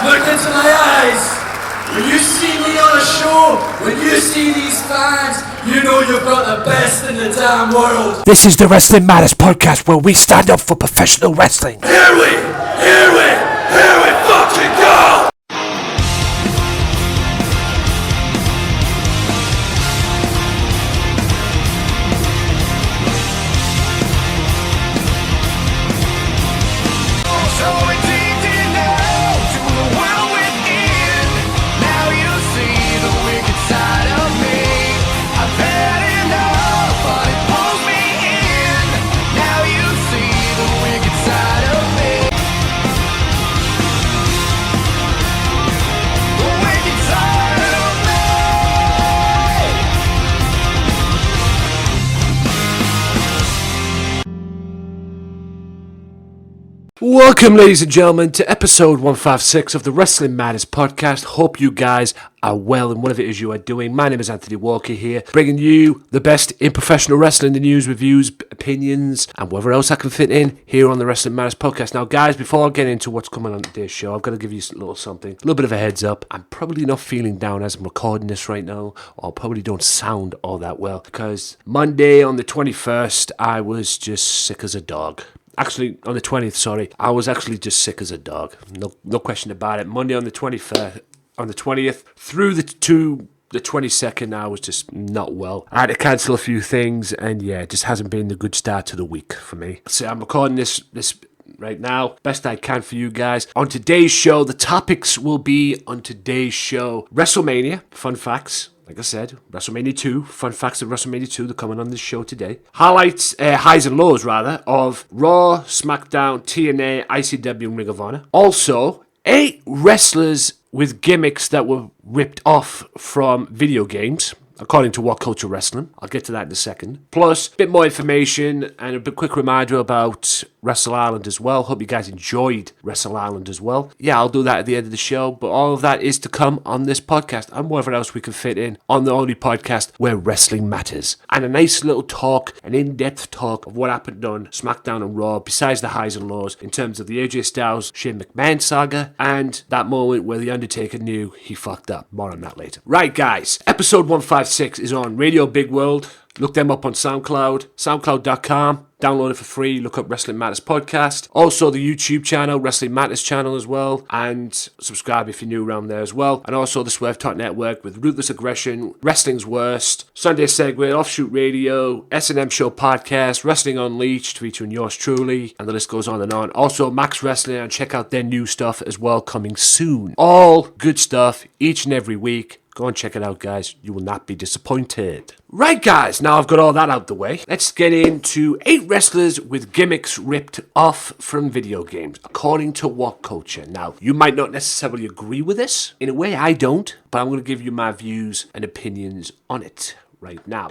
Look into my eyes. When you see me on a show, when you see these fans, you know you've got the best in the damn world. This is the Wrestling Matters podcast where we stand up for professional wrestling. Here we fucking go! Welcome, ladies and gentlemen, to episode 156 of the Wrestling Matters podcast. Hope you guys are well and whatever it is you are doing. My name is Anthony Walker here, bringing you the best in professional wrestling, the news, reviews, opinions, and whatever else I can fit in here on the Wrestling Matters podcast. Now, guys, before I get into what's coming on today's show, I've got to give you a little bit of a heads up. I'm probably not feeling down as I'm recording this right now, or probably don't sound all that well, because Monday on the 21st, I was just sick as a dog. Actually, on the 20th, I was actually just sick as a dog. No question about it. Monday on the 20th, through the 22nd, I was just not well. I had to cancel a few things, and yeah, it just hasn't been the good start to the week for me. So I'm recording this right now, best I can for you guys. On today's show, the topics will be on today's show: Wrestlemania, fun facts. Like I said, Wrestlemania 2, fun facts of Wrestlemania 2, they're coming on this show today. Highlights, highs and lows rather, of Raw, Smackdown, TNA, ICW and Ring of Honor. Also, 8 wrestlers with gimmicks that were ripped off from video games, according to What Culture Wrestling. I'll get to that in a second. Plus, a bit more information and a bit quick reminder about Wrestle Island as well. Hope you guys enjoyed Wrestle Island as well. Yeah, I'll do that at the end of the show, but all of that is to come on this podcast and whatever else we can fit in on the only podcast where wrestling matters. And a nice little talk, an in-depth talk of what happened on Smackdown and Raw, besides the highs and lows, in terms of the AJ Styles, Shane McMahon saga, and that moment where The Undertaker knew he fucked up. More on that later. Right, guys, episode 156 is on Radio Big World. Look them up on SoundCloud, soundcloud.com. Download it for free. Look up Wrestling Matters Podcast. Also, the YouTube channel, Wrestling Matters channel as well. And subscribe if you're new around there as well. And also the Swerve Talk Network with Ruthless Aggression, Wrestling's Worst, Sunday Segway, Offshoot Radio, S&M Show Podcast, Wrestling Unleashed, featuring yours truly. And the list goes on and on. Also, Max Wrestling, and check out their new stuff as well, coming soon. All good stuff each and every week. Go and check it out, guys. You will not be disappointed. Right, guys, now I've got all that out the way. Let's get into 8 wrestlers with gimmicks ripped off from video games, according to What Culture. Now, you might not necessarily agree with this. In a way, I don't, but I'm going to give you my views and opinions on it right now.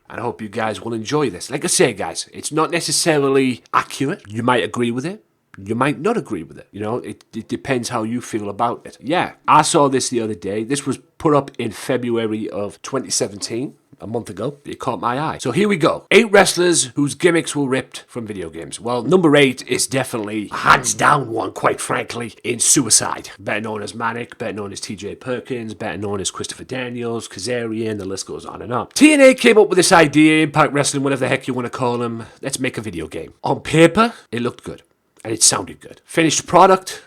And I hope you guys will enjoy this. Like I say, guys, it's not necessarily accurate. You might agree with it. You might not agree with it. You know, it depends how you feel about it. Yeah, I saw this the other day. This was put up in February of 2017. A month ago. It caught my eye. So here we go. 8 wrestlers whose gimmicks were ripped from video games. Well, number 8 is definitely hands down one, quite frankly, in Suicide. Better known as Manic, better known as TJ Perkins, better known as Christopher Daniels, Kazarian, the list goes on and on. TNA came up with this idea, Impact Wrestling, whatever the heck you want to call them. Let's make a video game. On paper, it looked good. And it sounded good. Finished product,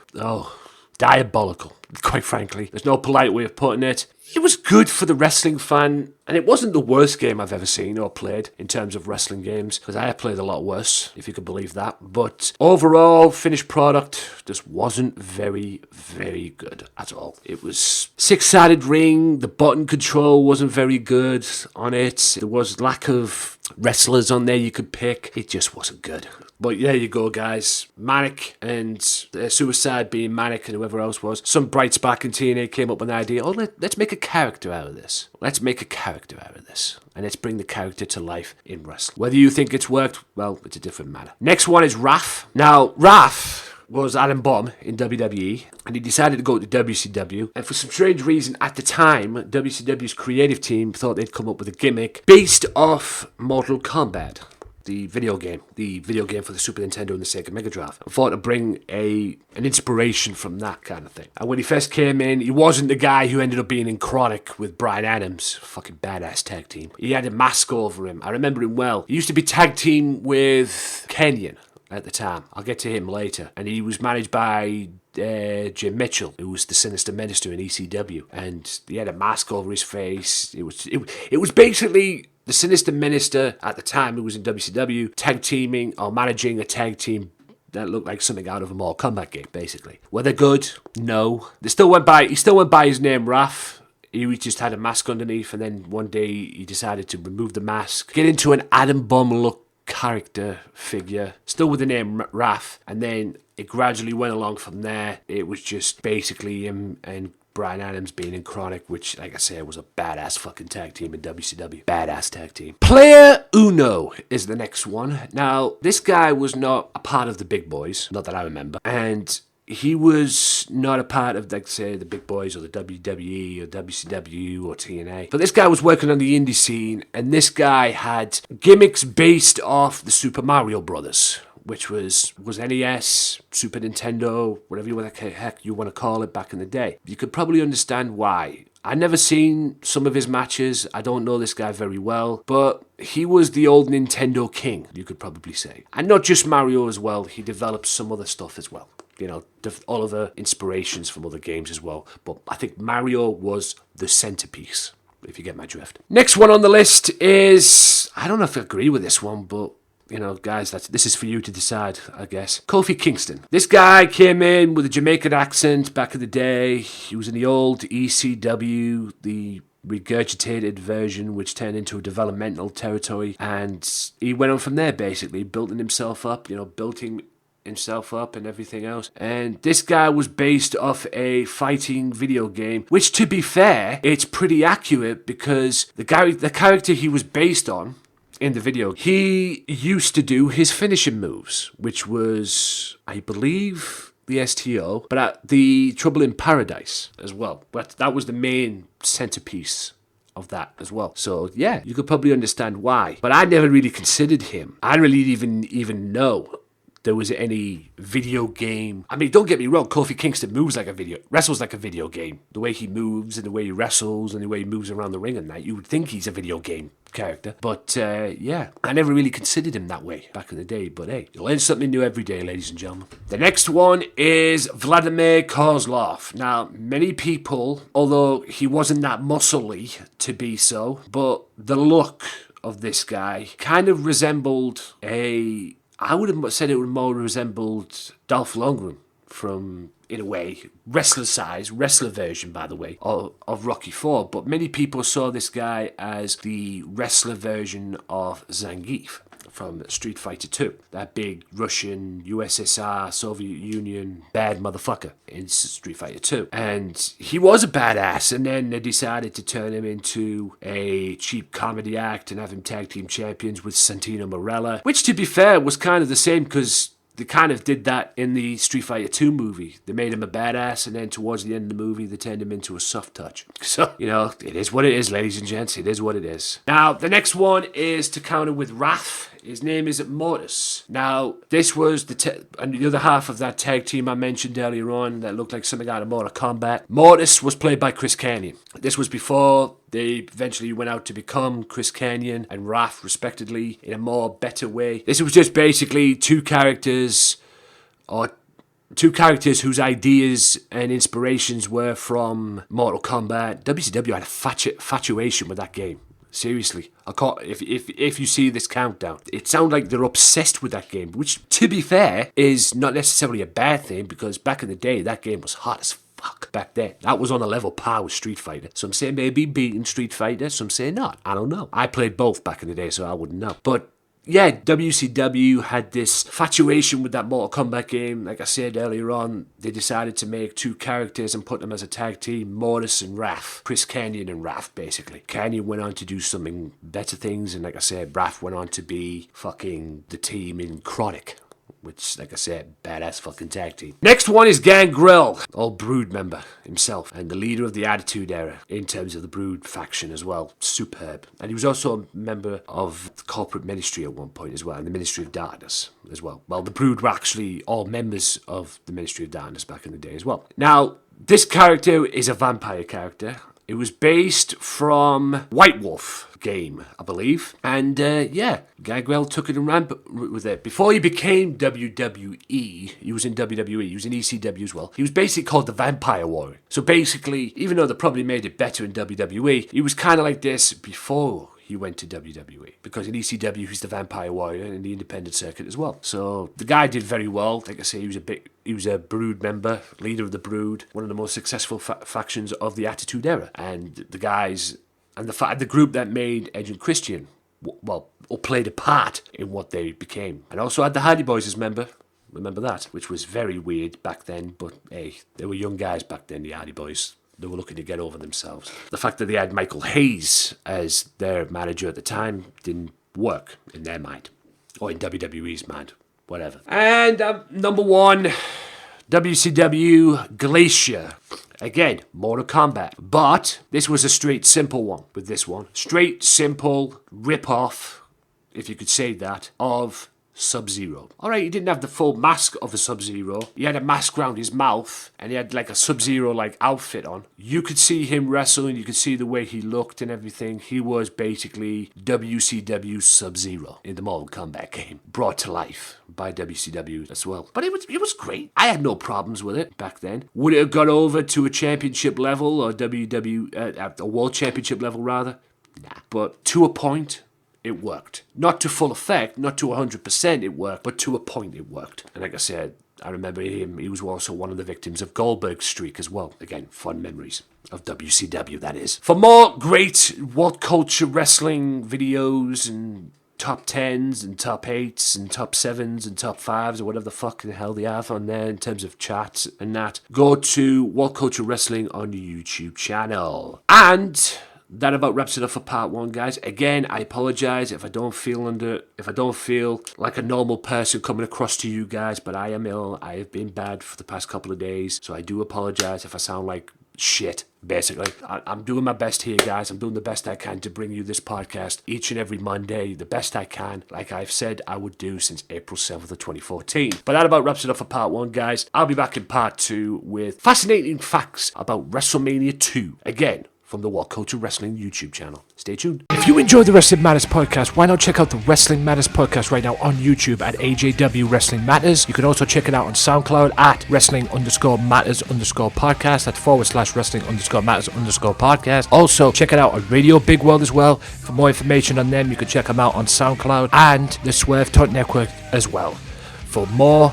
diabolical, quite frankly. There's no polite way of putting it. It was good for the wrestling fan, and it wasn't the worst game I've ever seen or played in terms of wrestling games, because I have played a lot worse, if you could believe that. But overall, finished product just wasn't very, very good at all. It was 6-sided ring, the button control wasn't very good on it, there was lack of wrestlers on there you could pick. It just wasn't good. But there you go, guys. Manic and Suicide being Manic and whoever else was. Some bright spark in TNA came up with an idea. Let's make a character out of this. Let's make a character out of this. And let's bring the character to life in wrestling. Whether you think it's worked, well, it's a different matter. Next one is Wrath. Now, Wrath was Adam Bomb in WWE, and he decided to go to WCW, and for some strange reason at the time, WCW's creative team thought they'd come up with a gimmick based off Mortal Kombat. the video game for the Super Nintendo and the Sega Mega Drive. I thought to bring an inspiration from that kind of thing. And when he first came in, he wasn't the guy who ended up being in Chronic with Bryan Adams, fucking badass tag team. He had a mask over him. I remember him well. He used to be tag team with Kenyon at the time. I'll get to him later. And he was managed by Jim Mitchell, who was the Sinister Minister in ECW, and he had a mask over his face. It was basically the Sinister Minister at the time, who was in WCW, tag teaming or managing a tag team that looked like something out of a Mortal Kombat game, basically. Were they good? No. He still went by his name Raph. He just had a mask underneath, and then one day he decided to remove the mask, get into an Adam Bomb look character figure, still with the name Raph, and then it gradually went along from there. It was just basically him and Bryan Adams being in Chronic, which, like I said, was a badass fucking tag team in WCW. Badass tag team. Player Uno is the next one. Now, this guy was not a part of the Big Boys, not that I remember, and he was not a part of, like, say, the Big Boys or the WWE or WCW or TNA. But this guy was working on the indie scene, and this guy had gimmicks based off the Super Mario Brothers, which was NES, Super Nintendo, whatever the heck you want to call it back in the day. You could probably understand why. I've never seen some of his matches. I don't know this guy very well, but he was the old Nintendo king, you could probably say. And not just Mario as well, he developed some other stuff as well. You know, all of the inspirations from other games as well. But I think Mario was the centerpiece, if you get my drift. Next one on the list is, I don't know if I agree with this one, but you know, guys, this is for you to decide, I guess. Kofi Kingston. This guy came in with a Jamaican accent back in the day. He was in the old ECW, the regurgitated version, which turned into a developmental territory. And he went on from there, basically, building himself up, building himself up and everything else. And this guy was based off a fighting video game, which, to be fair, it's pretty accurate because the character he was based on in the video, he used to do his finishing moves, which was, I believe, the STO, but the Trouble in Paradise as well. But that was the main centerpiece of that as well. So yeah, you could probably understand why. But I never really considered him. I didn't really even know there was any video game. I mean, don't get me wrong, Kofi Kingston wrestles like a video game. The way he moves and the way he wrestles and the way he moves around the ring and that, you would think he's a video game character. But yeah, I never really considered him that way back in the day. But hey, you learn something new every day, ladies and gentlemen. The next one is Vladimir Kozlov. Now, many people, although he wasn't that muscly to be so, but the look of this guy kind of resembled I would have said it would more resembled Dolph Lundgren from, in a way, wrestler version, by the way, of Rocky IV. But many people saw this guy as the wrestler version of Zangief from Street Fighter 2. That big Russian, USSR, Soviet Union, bad motherfucker in Street Fighter 2. And he was a badass, and then they decided to turn him into a cheap comedy act and have him tag team champions with Santino Marella, which, to be fair, was kind of the same because they kind of did that in the Street Fighter 2 movie. They made him a badass, and then towards the end of the movie, they turned him into a soft touch. So, it is what it is, ladies and gents. It is what it is. Now, the next one is to counter with Wrath. His name is Mortis. Now, this was the other half of that tag team I mentioned earlier on that looked like something out of Mortal Kombat. Mortis was played by Chris Kanyon. This was before they eventually went out to become Chris Kanyon and Wrath, respectively, in a better way. This was just basically two characters whose ideas and inspirations were from Mortal Kombat. WCW had a infatuation with that game. Seriously, if you see this countdown, it sounds like they're obsessed with that game, which, to be fair, is not necessarily a bad thing because back in the day, that game was hot as fuck back then. That was on a level par with Street Fighter. Some say maybe beating Street Fighter, some say not. I don't know. I played both back in the day, so I wouldn't know. But yeah, WCW had this infatuation with that Mortal Kombat game. Like I said earlier on, they decided to make two characters and put them as a tag team, Mortis and Wrath. Chris Kanyon and Wrath, basically. Kanyon went on to do something better things, and like I said, Wrath went on to be fucking the team in Chronic. which, like I said, badass fucking tag team. Next one is Gangrel, old Brood member himself, and the leader of the Attitude Era in terms of the Brood faction as well. Superb. And he was also a member of the corporate ministry at one point as well, and the Ministry of Darkness as well. Well, the Brood were actually all members of the Ministry of Darkness back in the day as well. Now, this character is a vampire character. It was based from White Wolf game, I believe. And Gangrel took it and ran with it. Before he became WWE, he was in WWE, he was in ECW as well. He was basically called the Vampire Warrior. So basically, even though they probably made it better in WWE, he was kind of like this before he went to WWE, because in ECW he's the Vampire Warrior in the independent circuit as well. So the guy did very well. Like I say, he was a Brood member, leader of the Brood, one of the most successful factions of the Attitude Era. And the guys and the group that made Edge and Christian, or played a part in what they became. And also had the Hardy Boys as member. Remember that? Which was very weird back then, but hey, they were young guys back then, the Hardy Boys. They were looking to get over themselves. The fact that they had Michael Hayes as their manager at the time didn't work in their mind. Or in WWE's mind. Whatever. And number one, WCW Glacier. Again, Mortal Kombat. But this was a straight, simple one with this one. Straight, simple rip-off, if you could say that, of Sub-Zero. Alright, he didn't have the full mask of a Sub-Zero. He had a mask around his mouth, and he had like a Sub-Zero like outfit on. You could see him wrestling, you could see the way he looked and everything. He was basically WCW Sub-Zero in the Mortal Kombat game, brought to life by WCW as well. But it was great. I had no problems with it back then. Would it have got over to a championship level, or a world championship level rather? Nah. But to a point, it worked. Not to full effect, not to 100% it worked, but to a point it worked. And like I said, I remember him, he was also one of the victims of Goldberg's streak as well. Again, fun memories of WCW, that is. For more great What Culture Wrestling videos and top 10s and top 8s and top 7s and top 5s or whatever the fuck the hell they have on there in terms of chats and that, go to What Culture Wrestling on the YouTube channel. And that about wraps it up for part one, guys. Again, I apologize if I don't feel like a normal person coming across to you guys, but I am ill. I have been bad for the past couple of days, so I do apologize if I sound like shit, basically. I'm doing my best here, guys. I'm doing the best I can to bring you this podcast each and every Monday, the best I can, like I've said I would do since April 7th of 2014. But that about wraps it up for part one, guys. I'll be back in part two with fascinating facts about WrestleMania 2. Again, from the What Culture Wrestling YouTube channel. Stay tuned. If you enjoy the Wrestling Matters podcast, why not check out the Wrestling Matters podcast right now on YouTube at AJW Wrestling Matters. You can also check it out on SoundCloud at Wrestling_Matters_podcast. That's /Wrestling_Matters_podcast. Also, check it out on Radio Big World as well. For more information on them, you can check them out on SoundCloud and the Swerve Talk Network as well. For more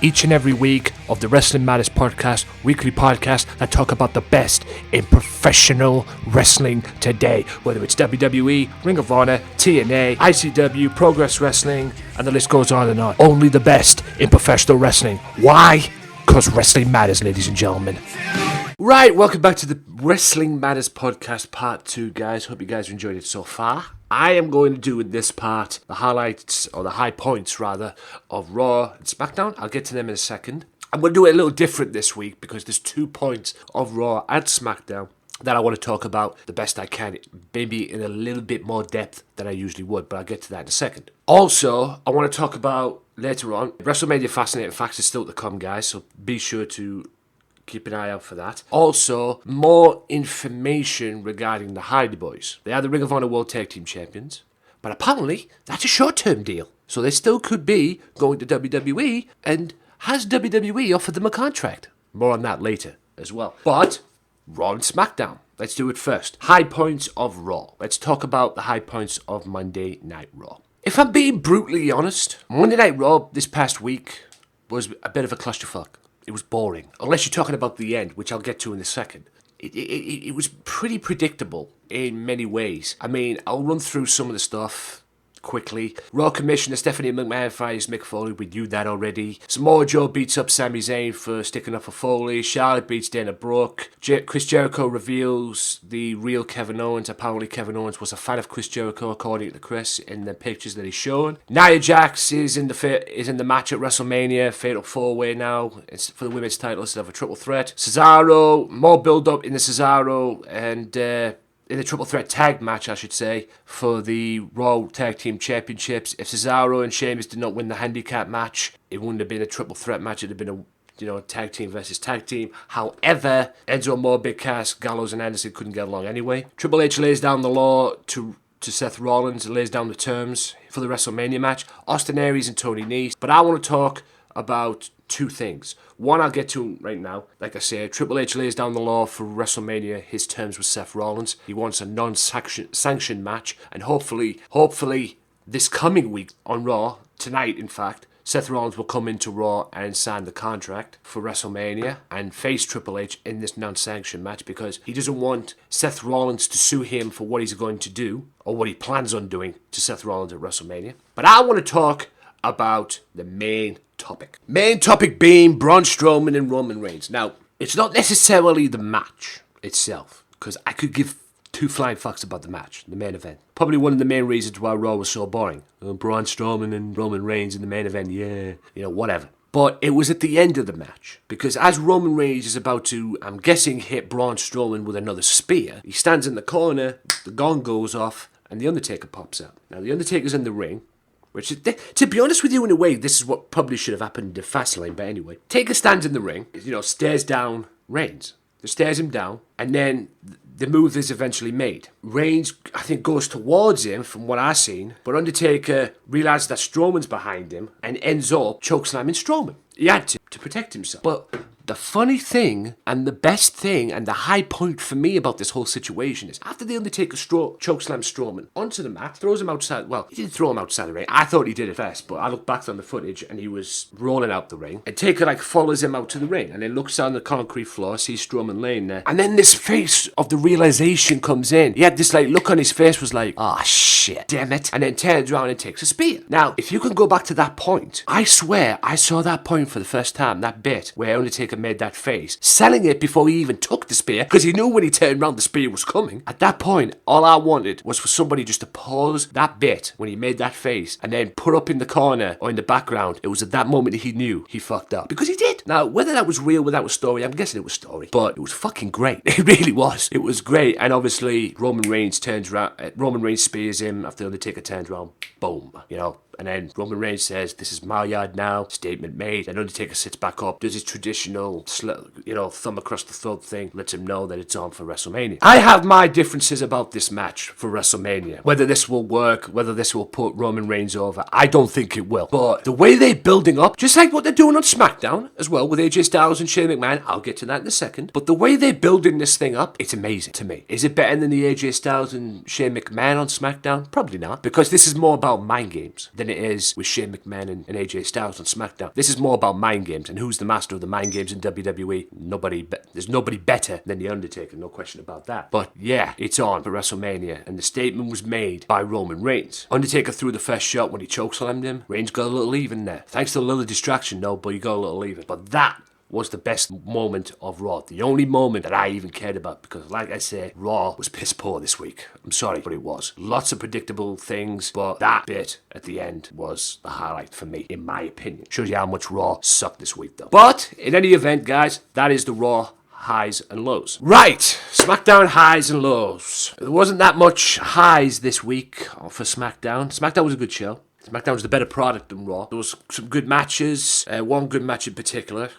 each and every week of the Wrestling Matters podcast, weekly podcast that talk about the best in professional wrestling today, whether it's WWE, Ring of Honor, TNA, ICW, Progress Wrestling, and the list goes on and on. Only the best in professional wrestling. Why? Because wrestling matters, ladies and gentlemen. Right, welcome back to the Wrestling Matters podcast part 2, guys. Hope you guys enjoyed it so far. I am going to do in this part the highlights, or the high points rather, of Raw and Smackdown. I'll get to them in a second. I'm going to do it a little different this week because there's 2 points of Raw and Smackdown that I want to talk about the best I can, maybe in a little bit more depth than I usually would, but I'll get to that in a second. Also, I want to talk about later on, WrestleMania Fascinating Facts is still to come, guys, so be sure to keep an eye out for that. Also, more information regarding the Hardy Boys. They are the Ring of Honor World Tag Team Champions, but apparently that's a short-term deal. So they still could be going to WWE, and has WWE offered them a contract? More on that later as well. But Raw and Smackdown. Let's do it first. High points of Raw. Let's talk about the high points of Monday Night Raw. If I'm being brutally honest, Monday Night Raw this past week was a bit of a clusterfuck. It was boring. Unless you're talking about the end, which I'll get to in a second. It was pretty predictable in many ways. I mean, I'll run through some of the stuff quickly. Raw Commissioner Stephanie McMahon fires Mick Foley. We knew that already. Samoa Joe beats up Sami Zayn for sticking up for Foley. Charlotte beats Dana Brooke. Chris Jericho reveals the real Kevin Owens. Apparently Kevin Owens was a fan of Chris Jericho, according to Chris, in the pictures that he's shown. Nia Jax is in the match at WrestleMania. Fatal 4-way now. It's for the women's title instead of a triple threat. Cesaro, more build up in the Cesaro and in the triple threat tag match, I should say, for the Raw Tag Team Championships. If Cesaro and Sheamus did not win the handicap match, it wouldn't have been a triple threat match. It'd have been a tag team versus tag team. However, Enzo Amore, Big Cass, Gallows and Anderson couldn't get along anyway. Triple H lays down the law to Seth Rollins and lays down the terms for the WrestleMania match. Austin Aries and Tony Nese. But I want to talk about two things. One I'll get to right now. Like I said, Triple H lays down the law for WrestleMania. His terms with Seth Rollins. He wants a non-sanctioned match. And hopefully, this coming week on Raw, tonight in fact, Seth Rollins will come into Raw and sign the contract for WrestleMania and face Triple H in this non-sanctioned match because he doesn't want Seth Rollins to sue him for what he's going to do or what he plans on doing to Seth Rollins at WrestleMania. But I want to talk about the main topic. Main topic being Braun Strowman and Roman Reigns. Now, it's not necessarily the match itself because I could give two flying fucks about the match, the main event. Probably one of the main reasons why Raw was so boring. Braun Strowman and Roman Reigns in the main event, whatever. But it was at the end of the match. Because as Roman Reigns is about to, I'm guessing, hit Braun Strowman with another spear, he stands in the corner, the gong goes off, and the Undertaker pops out. Now, the Undertaker's in the ring, which, to be honest with you, in a way, this is what probably should have happened in Fastlane, but anyway. Taker stands in the ring, stares down Reigns. Just stares him down, and then the move is eventually made. Reigns, I think, goes towards him from what I've seen, but Undertaker realizes that Strowman's behind him and ends up chokeslamming Strowman. He had to protect himself. But the funny thing, and the best thing, and the high point for me about this whole situation is after the Undertaker chokeslams Strowman onto the mat, throws him outside. Well, he didn't throw him outside the ring. I thought he did it first, but I looked back on the footage and he was rolling out the ring. And Taker follows him out to the ring and then looks down the concrete floor, sees Strowman laying there. And then this face of the realization comes in. He had this look on his face was like, oh shit, damn it. And then turns around and takes a spear. Now, if you can go back to that point, I swear I saw that point for the first time, that bit where Undertaker made that face, selling it before he even took the spear, because he knew when he turned around the spear was coming. At that point, all I wanted was for somebody just to pause that bit when he made that face and then put up in the corner or in the background. It was at that moment he knew he fucked up, because he did. Now, whether that was real, whether that was story, I'm guessing it was story, but it was fucking great. It really was. It was great. And obviously Roman Reigns spears him after the Undertaker turns around, boom, and then Roman Reigns says, this is my yard now, statement made, and Undertaker sits back up, does his traditional, thumb across the throat thing, lets him know that it's on for WrestleMania. I have my differences about this match for WrestleMania. Whether this will work, whether this will put Roman Reigns over, I don't think it will. But the way they're building up, just like what they're doing on Smackdown as well, with AJ Styles and Shane McMahon, I'll get to that in a second, but the way they're building this thing up, it's amazing to me. Is it better than the AJ Styles and Shane McMahon on Smackdown? Probably not, because this is more about mind games than it is with Shane McMahon and AJ Styles on SmackDown. This is more about mind games, and who's the master of the mind games in WWE? There's nobody better than The Undertaker, no question about that. But yeah, it's on for WrestleMania, and the statement was made by Roman Reigns. Undertaker threw the first shot when he chokeslammed him. Reigns got a little even there. Thanks to a little distraction, though, but he got a little even. But that was the best moment of Raw. The only moment that I even cared about, because like I said, Raw was piss poor this week. I'm sorry, but it was. Lots of predictable things, but that bit at the end was the highlight for me, in my opinion. Shows you how much Raw sucked this week, though. But in any event, guys, that is the Raw highs and lows. Right, SmackDown highs and lows. There wasn't that much highs this week for SmackDown. SmackDown was a good show. SmackDown was the better product than Raw. There was some good matches, one good match in particular,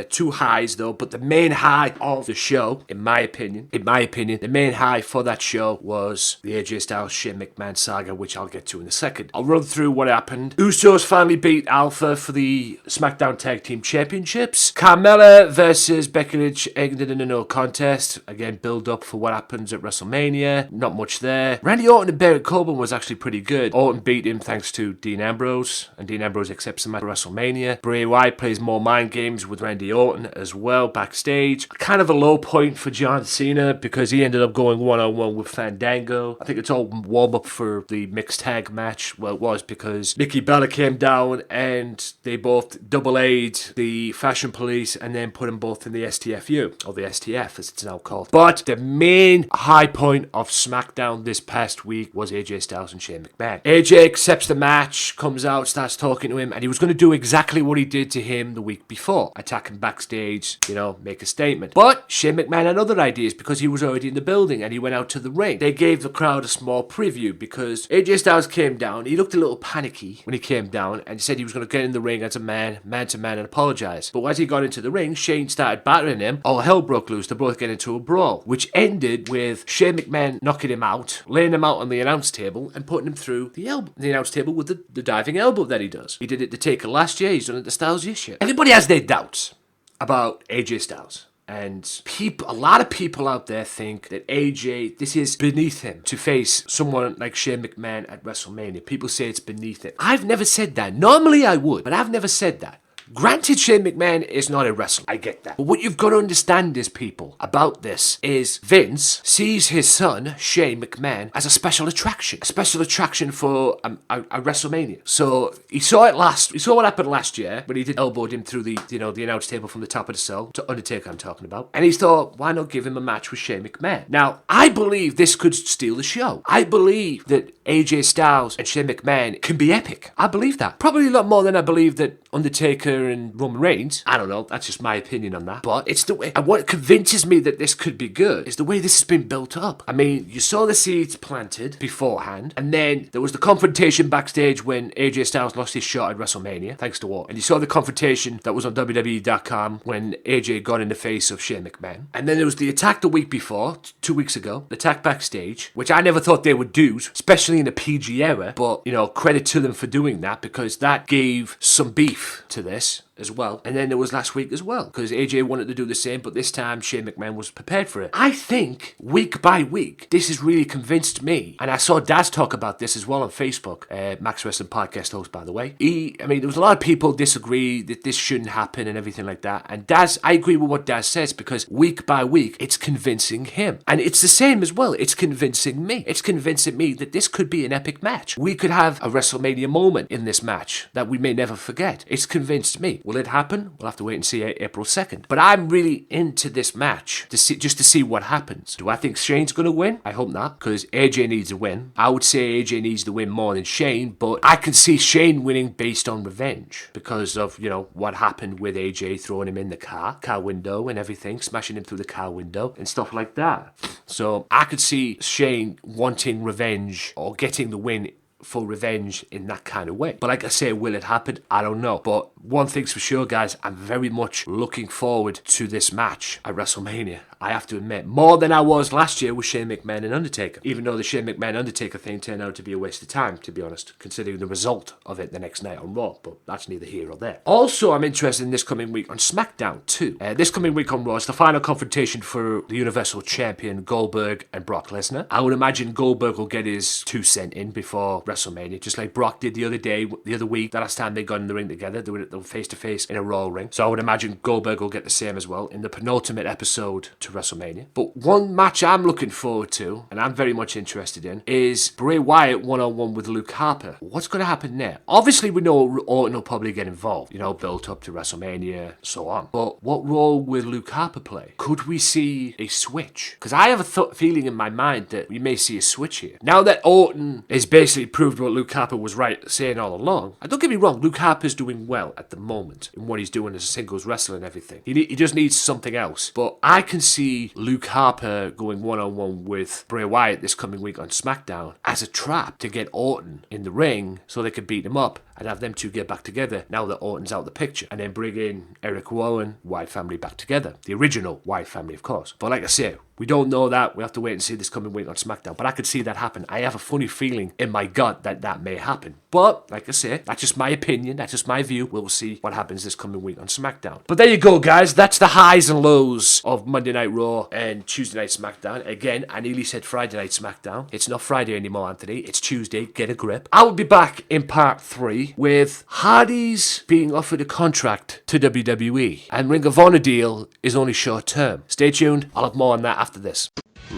two highs though, but the main high of the show, in my opinion, the main high for that show was the AJ Styles Shane McMahon saga, which I'll get to in a second. I'll run through what happened. Usos finally beat Alpha for the SmackDown Tag Team Championships. Carmella versus Becky Lynch ended in a no contest. Again, build up for what happens at WrestleMania. Not much there. Randy Orton and Baron Corbin was actually pretty good. Orton beat him thanks to Dean Ambrose, and Dean Ambrose accepts him at WrestleMania. Bray Wyatt plays more mind games with Randy Orton as well backstage. Kind of a low point for John Cena because he ended up going one-on-one with Fandango. I think it's all warm-up for the mixed tag match. Well, it was because Nikki Bella came down and they both double-A'd the Fashion Police and then put them both in the STFU, or the STF as it's now called. But the main high point of SmackDown this past week was AJ Styles and Shane McMahon. AJ accepts the match, comes out, starts talking to him, and he was going to do exactly what he did to him the week before. Attack him backstage, make a statement. But Shane McMahon had other ideas because he was already in the building and he went out to the ring. They gave the crowd a small preview because AJ Styles came down. He looked a little panicky when he came down and said he was going to get in the ring as a man to man, and apologise. But as he got into the ring, Shane started battering him. All hell broke loose. They both get into a brawl, which ended with Shane McMahon knocking him out, laying him out on the announce table and putting him through the announce table with the diving elbow that he does. He did it to Taker last year. He's done it to Styles this year. Everybody has their doubts about AJ Styles. And a lot of people out there think that AJ, this is beneath him to face someone like Shane McMahon at WrestleMania. People say it's beneath it. I've never said that. Normally I would, but I've never said that. Granted, Shane McMahon is not a wrestler. I get that. But what you've got to understand is, people, about this is Vince sees his son, Shane McMahon, as a special attraction. A special attraction for a WrestleMania. So he saw what happened last year when he elbowed him through the announce table from the top of the cell, to Undertaker I'm talking about. And he thought, why not give him a match with Shane McMahon? Now, I believe this could steal the show. I believe that AJ Styles and Shane McMahon can be epic. I believe that. Probably a lot more than I believe that Undertaker and Roman Reigns. I don't know, that's just my opinion on that. But it's the way, and what convinces me that this could be good is the way this has been built up. I mean, you saw the seeds planted beforehand, and then there was the confrontation backstage when AJ Styles lost his shot at WrestleMania, thanks to Orton. And you saw the confrontation that was on WWE.com when AJ got in the face of Shane McMahon. And then there was the attack the week before, 2 weeks ago, the attack backstage, which I never thought they would do, especially in the PG era, but, credit to them for doing that because that gave some beef to this as well. And then there was last week as well, because AJ wanted to do the same, but this time Shane McMahon was prepared for it. I think week by week, this has really convinced me, and I saw Daz talk about this as well on Facebook, Max Wrestling Podcast host, by the way. There was a lot of people disagree that this shouldn't happen and everything like that, and Daz, I agree with what Daz says, because week by week, it's convincing him. And it's the same as well, it's convincing me. It's convincing me that this could be an epic match. We could have a WrestleMania moment in this match that we may never forget. It's convinced me. Will it happen? We'll have to wait and see April 2nd. But I'm really into this match to see what happens. Do I think Shane's going to win? I hope not, because AJ needs a win. I would say AJ needs to win more than Shane, but I can see Shane winning based on revenge because of, what happened with AJ throwing him in the car window and everything, smashing him through the car window and stuff like that. So I could see Shane wanting revenge or getting the win for revenge in that kind of way. But like I say, will it happen? I don't know. But one thing's for sure, guys, I'm very much looking forward to this match at WrestleMania. I have to admit, more than I was last year with Shane McMahon and Undertaker. Even though the Shane McMahon Undertaker thing turned out to be a waste of time, to be honest, considering the result of it the next night on Raw. But that's neither here or there. Also, I'm interested in this coming week on Smackdown too. This coming week on Raw is the final confrontation for the Universal Champion Goldberg and Brock Lesnar. I would imagine Goldberg will get his 2 cents in before WrestleMania, just like Brock did the other week. The last time they got in the ring together, they were face to face in a Raw ring. So I would imagine Goldberg will get the same as well in the penultimate episode to WrestleMania. But one match I'm looking forward to, and I'm very much interested in, is Bray Wyatt one-on-one with Luke Harper. What's going to happen there? Obviously, we know Orton will probably get involved, built up to WrestleMania, so on. But what role will Luke Harper play? Could we see a switch? Because I have a feeling in my mind that we may see a switch here. Now that Orton has basically proved what Luke Harper was right saying all along, and don't get me wrong, Luke Harper's doing well at the moment in what he's doing as a singles wrestler and everything. He just needs something else. But I can see Luke Harper going one-on-one with Bray Wyatt this coming week on SmackDown as a trap to get Orton in the ring so they could beat him up and have them two get back together now that Orton's out of the picture, and then bring in Eric Rowan, Wyatt family back together. The original Wyatt family, of course. But like I say, we don't know that. We have to wait and see this coming week on SmackDown. But I could see that happen. I have a funny feeling in my gut that that may happen. But, like I say, that's just my opinion. That's just my view. We'll see what happens this coming week on SmackDown. But there you go, guys. That's the highs and lows of Monday Night Raw and Tuesday Night SmackDown. Again, I nearly said Friday Night SmackDown. It's not Friday anymore, Anthony. It's Tuesday. Get a grip. I will be back in part 3 with Hardy's being offered a contract to WWE. And Ring of Honor deal is only short term. Stay tuned. I'll have more on that after this.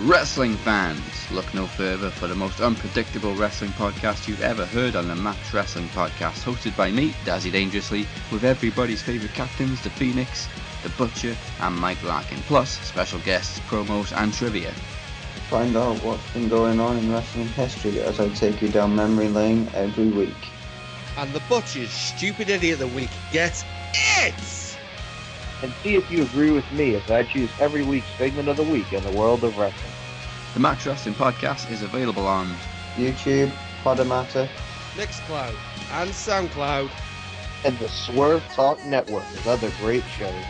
Wrestling fans, look no further for the most unpredictable wrestling podcast you've ever heard on the Max Wrestling Podcast, hosted by me, Dazzy Dangerously, with everybody's favourite captains, The Phoenix, The Butcher, and Mike Larkin, plus special guests, promos, and trivia. Find out what's been going on in wrestling history as I take you down memory lane every week. And The Butcher's Stupid Idiot of the Week gets it! And see if you agree with me as I choose every week's segment of the week in the world of wrestling. The Max Wrestling Podcast is available on YouTube, Podomatic, Mixcloud and Soundcloud. And the Swerve Talk Network with other great shows.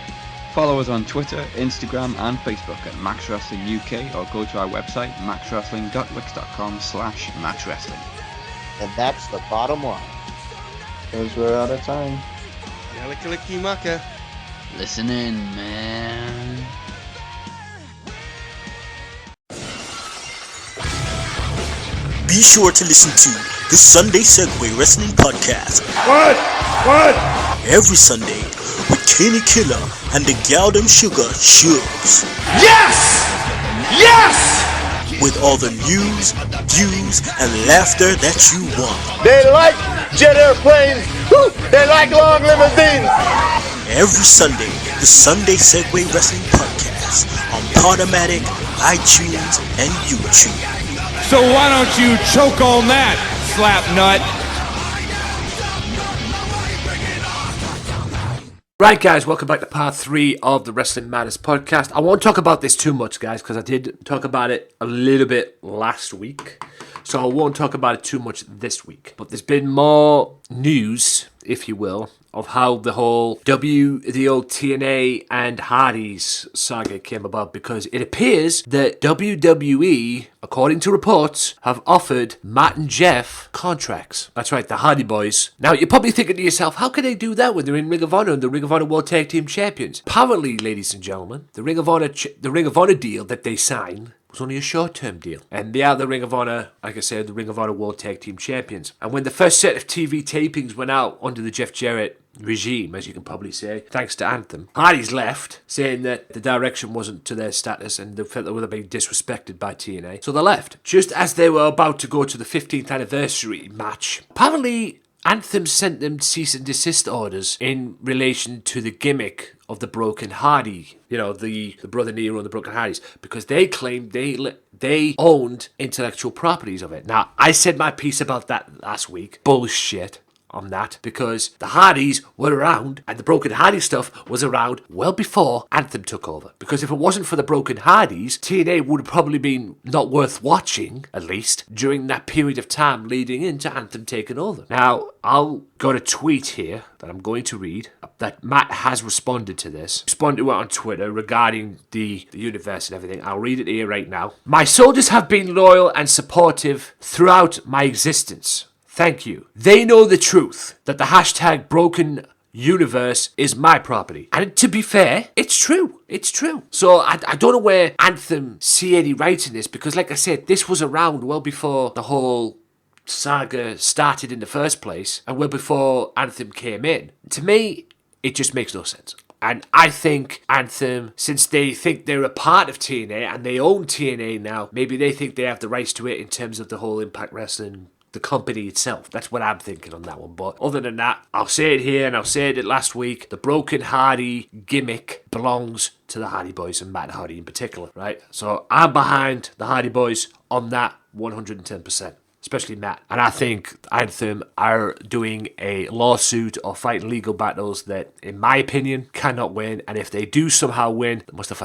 Follow us on Twitter, Instagram, and Facebook at Max Wrestling UK, or go to our website, maxwrestling.wix.com/maxwrestling. And that's the bottom line. because we're out of time. Yalikalikimaka. Maka. Listen in, man. Be sure to listen to the Sunday Segway Wrestling Podcast. What? Every Sunday with Kenny Killer and the Galdem Sugar Shubs. Yes! Yes! With all the news, views, and laughter that you want. They like jet airplanes. Woo! They like long limousines. Every Sunday, the Sunday Segway Wrestling Podcast on Podomatic, iTunes, and YouTube. So why don't you choke on that, slap nut? Right, guys, welcome back to part 3 of the Wrestling Matters podcast. I won't talk about this too much, guys, because I did talk about it a little bit last week. So I won't talk about it too much this week. But there's been more news, if you will, of how the whole the old TNA and Hardy's saga came about, because it appears that WWE, according to reports, have offered Matt and Jeff contracts. That's right, the Hardy Boys. Now, you're probably thinking to yourself, how can they do that when they're in Ring of Honor and the Ring of Honor World Tag Team Champions? Apparently, ladies and gentlemen, the Ring of Honor deal that they signed was only a short-term deal. And they are the Ring of Honor, like I said, the Ring of Honor World Tag Team Champions. And when the first set of TV tapings went out under the Jeff Jarrett regime, as you can probably say, thanks to Anthem, Hardy's left, saying that the direction wasn't to their status and they felt they were being disrespected by TNA. So they left. Just as they were about to go to the 15th anniversary match, apparently Anthem sent them cease and desist orders in relation to the gimmick of the Broken Hardy, you know, the Brother Nero and the Broken Hardys, because they claimed they owned intellectual properties of it. Now, I said my piece about that last week. Bullshit on that, because the Hardys were around and the Broken Hardy stuff was around well before Anthem took over. Because if it wasn't for the Broken Hardys, TNA would have probably been not worth watching, at least, during that period of time leading into Anthem taking over. Now, I'll got a tweet here that I'm going to read, that Matt has responded to this. Responded to it on Twitter regarding the universe and everything. I'll read it here right now. My soldiers have been loyal and supportive throughout my existence. Thank you. They know the truth, that the hashtag broken universe is my property. And to be fair, it's true. It's true. So I don't know where Anthem see any right in this, because like I said, this was around well before the whole saga started in the first place, and well before Anthem came in. To me, it just makes no sense. And I think Anthem, since they think they're a part of TNA and they own TNA now, maybe they think they have the rights to it in terms of the whole Impact Wrestling, the company itself. That's what I'm thinking on that one. But other than that, I'll say it here and I'll say it last week. The Broken Hardy gimmick belongs to the Hardy Boys and Matt Hardy in particular, right? So I'm behind the Hardy Boys on that 110%. Especially Matt. And I think Anthem are doing a lawsuit or fighting legal battles that, in my opinion, cannot win. And if they do somehow win, they must have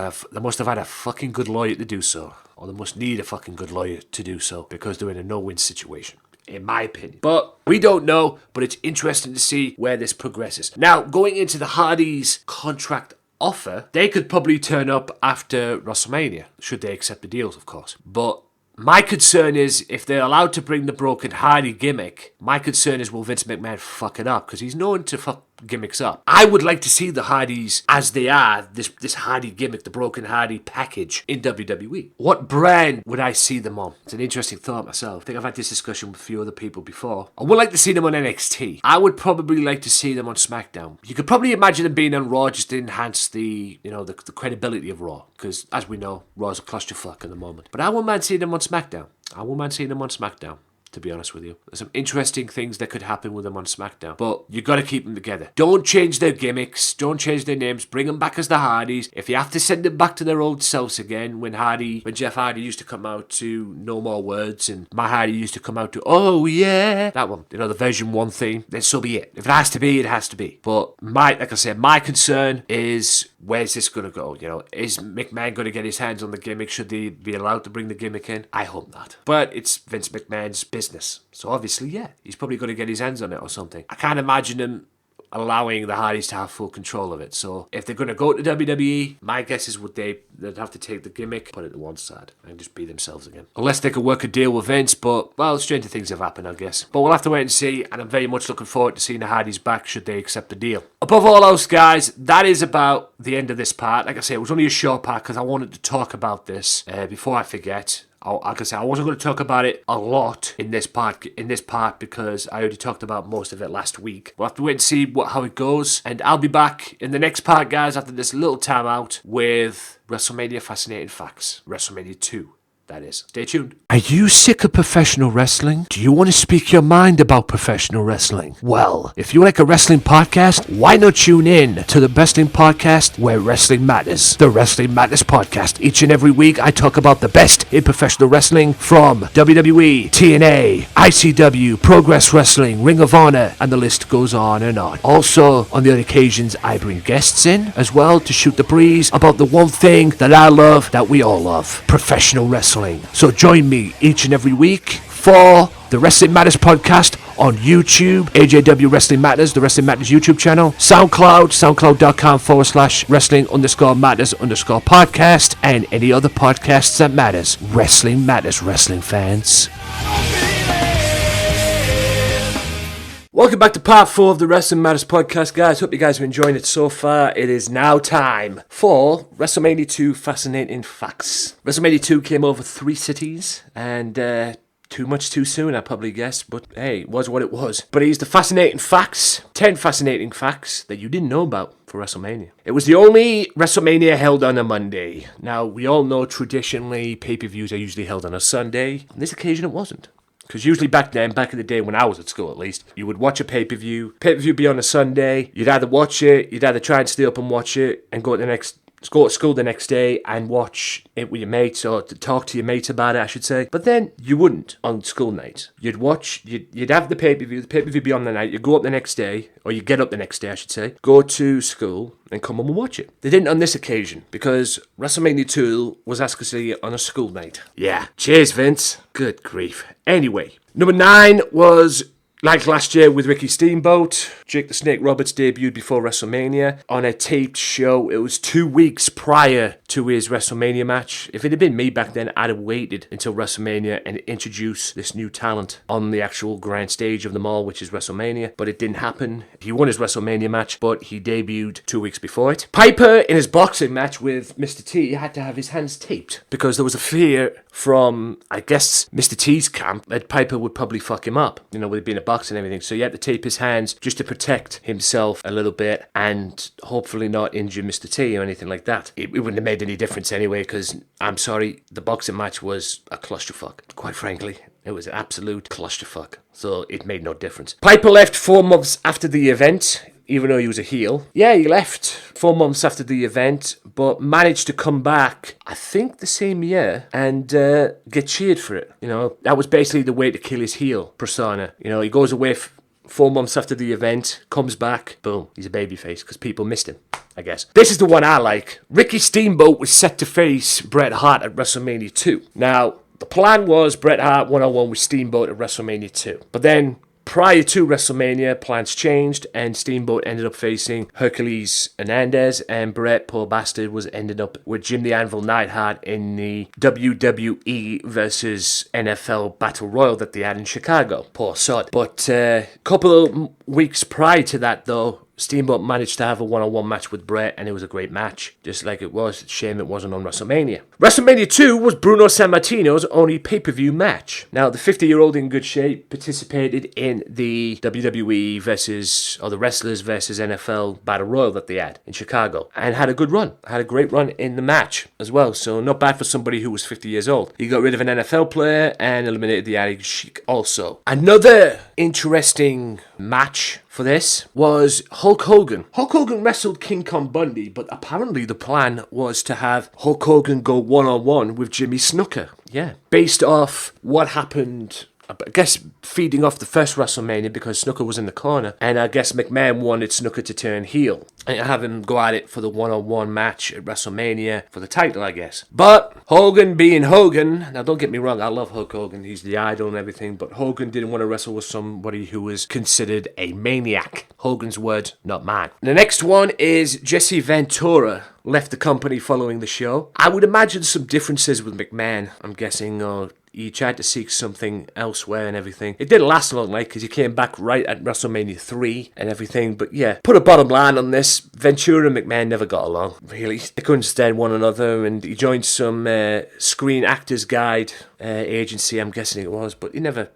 had a fucking good lawyer to do so. Or they must need a fucking good lawyer to do so, because they're in a no-win situation. in my opinion. But we don't know, but it's interesting to see where this progresses. Now, going into the Hardys contract offer, they could probably turn up after WrestleMania, should they accept the deals, of course. But my concern is, if they're allowed to bring the Broken Hardy gimmick, my concern is, will Vince McMahon fuck it up? Because he's known to fuck gimmicks up. I would like to see the Hardys as they are, this Hardy gimmick, the Broken Hardy package in WWE. What brand would I see them on? It's an interesting thought myself. I think I've had this discussion with a few other people before. I would like to see them on NXT. I would probably like to see them on Smackdown. You could probably imagine them being on Raw just to enhance the credibility of Raw. Because, as we know, Raw's a clusterfuck at the moment. But I wouldn't mind seeing them on Smackdown. To be honest with you. There's some interesting things that could happen with them on SmackDown. But you got to keep them together. Don't change their gimmicks. Don't change their names. Bring them back as the Hardys. If you have to send them back to their old selves again, when Jeff Hardy used to come out to No More Words, and Matt Hardy used to come out to Oh Yeah, that one, the version 1 theme, then so be it. If it has to be, it has to be. But my concern is, where's this going to go? Is McMahon going to get his hands on the gimmick? Should they be allowed to bring the gimmick in? I hope not. But it's Vince McMahon's business. So obviously, yeah, he's probably going to get his hands on it or something. I can't imagine him allowing the Hardys to have full control of it. So if they're going to go to WWE, my guess is they'd have to take the gimmick, put it to one side, and just be themselves again. Unless they could work a deal with Vince, but, well, stranger things have happened, I guess. But we'll have to wait and see, and I'm very much looking forward to seeing the Hardys back should they accept the deal. Above all else, guys, that is about the end of this part. Like I say, it was only a short part because I wanted to talk about this before I forget. Like I said, I wasn't going to talk about it a lot in this part because I already talked about most of it last week. We'll have to wait and see how it goes. And I'll be back in the next part, guys, after this little time out with WrestleMania Fascinating Facts. WrestleMania 2. That is. Stay tuned. Are you sick of professional wrestling? Do you want to speak your mind about professional wrestling? Well, if you like a wrestling podcast, why not tune in to the wrestling podcast where wrestling matters? The Wrestling Matters Podcast. Each and every week, I talk about the best in professional wrestling from WWE, TNA, ICW, Progress Wrestling, Ring of Honor, and the list goes on and on. Also, on the other occasions, I bring guests in as well to shoot the breeze about the one thing that I love, that we all love, professional wrestling. So join me each and every week for the Wrestling Matters Podcast on YouTube, AJW Wrestling Matters, the Wrestling Matters YouTube channel, SoundCloud, soundcloud.com/wrestling_matters_podcast, and any other podcasts that matters. Wrestling Matters, wrestling fans. Welcome back to part 4 of the Wrestling Matters Podcast, guys. Hope you guys are enjoying it so far. It is now time for WrestleMania 2 Fascinating Facts. WrestleMania 2 came over 3 cities, and too much too soon, I probably guess, but hey, it was what it was. But here's the fascinating facts, 10 fascinating facts that you didn't know about for WrestleMania. It was the only WrestleMania held on a Monday. Now, we all know traditionally pay-per-views are usually held on a Sunday. On this occasion, it wasn't. Because usually back in the day when I was at school at least, you would watch a pay-per-view be on a Sunday, you'd either watch it, you'd either try and stay up and watch it, and go to school the next day and watch it with your mates, or to talk to your mates about it, I should say. But then you wouldn't on school nights. You'd have the pay-per-view be on the night, you'd go up the next day, or you get up the next day, I should say, go to school, and come home and watch it. They didn't on this occasion, because WrestleMania 2 was actually on a school night. Yeah. Cheers, Vince. Good grief. Anyway, number 9 was, like last year with Ricky Steamboat, Jake the Snake Roberts debuted before WrestleMania on a taped show. It was 2 weeks prior to his WrestleMania match. If it had been me back then, I'd have waited until WrestleMania and introduced this new talent on the actual grand stage of them all, which is WrestleMania. But it didn't happen. He won his WrestleMania match, but he debuted 2 weeks before it. Piper, in his boxing match with Mr. T, had to have his hands taped because there was a fear from, I guess, Mr. T's camp that Piper would probably fuck him up, with it being a box and everything. So he had to tape his hands just to protect himself a little bit and hopefully not injure Mr. T or anything like that. It wouldn't have made any difference anyway, because, I'm sorry, the boxing match was a clusterfuck. Quite frankly, it was an absolute clusterfuck. So it made no difference. Piper left 4 months after the event, even though he was a heel. Yeah, he left 4 months after the event, but managed to come back, I think, the same year and get cheered for it. That was basically the way to kill his heel persona. He goes away 4 months after the event, comes back, boom, he's a babyface because people missed him, I guess. This is the one I like. Ricky Steamboat was set to face Bret Hart at WrestleMania 2. Now, The plan was Bret Hart one-on-one with Steamboat at WrestleMania 2. But then, prior to WrestleMania, plans changed and Steamboat ended up facing Hercules Hernandez, and Bret, poor bastard, was ended up with Jim the Anvil Neidhart in the WWE versus NFL Battle Royal that they had in Chicago. Poor sod. But a couple of weeks prior to that, though, Steamboat managed to have a one-on-one match with Bret, and it was a great match, just like it was. Shame it wasn't on WrestleMania. WrestleMania 2 was Bruno Sammartino's only pay-per-view match. Now, the 50-year-old in good shape participated in the WWE versus, or the Wrestlers versus NFL Battle Royal that they had in Chicago, and had a good run. Had a great run in the match as well, so not bad for somebody who was 50 years old. He got rid of an NFL player and eliminated the Iron Sheik also. Another interesting match for this was Hulk Hogan. Hulk Hogan wrestled King Kong Bundy, but apparently the plan was to have Hulk Hogan go one-on-one with Jimmy Snuka. Yeah. Based off what happened, I guess feeding off the first WrestleMania, because Snuka was in the corner, and I guess McMahon wanted Snuka to turn heel and have him go at it for the one-on-one match at WrestleMania for the title, I guess. But Hogan being Hogan, now don't get me wrong, I love Hulk Hogan, he's the idol and everything, but Hogan didn't want to wrestle with somebody who was considered a maniac. Hogan's word, not mine. The next one is Jesse Ventura left the company following the show. I would imagine some differences with McMahon, I'm guessing, or he tried to seek something elsewhere and everything. It didn't last long, like, because he came back right at WrestleMania 3 and everything. But yeah, put a bottom line on this. Ventura and McMahon never got along, really. They couldn't stand one another, and he joined some Screen Actors Guide agency, I'm guessing it was. But he never,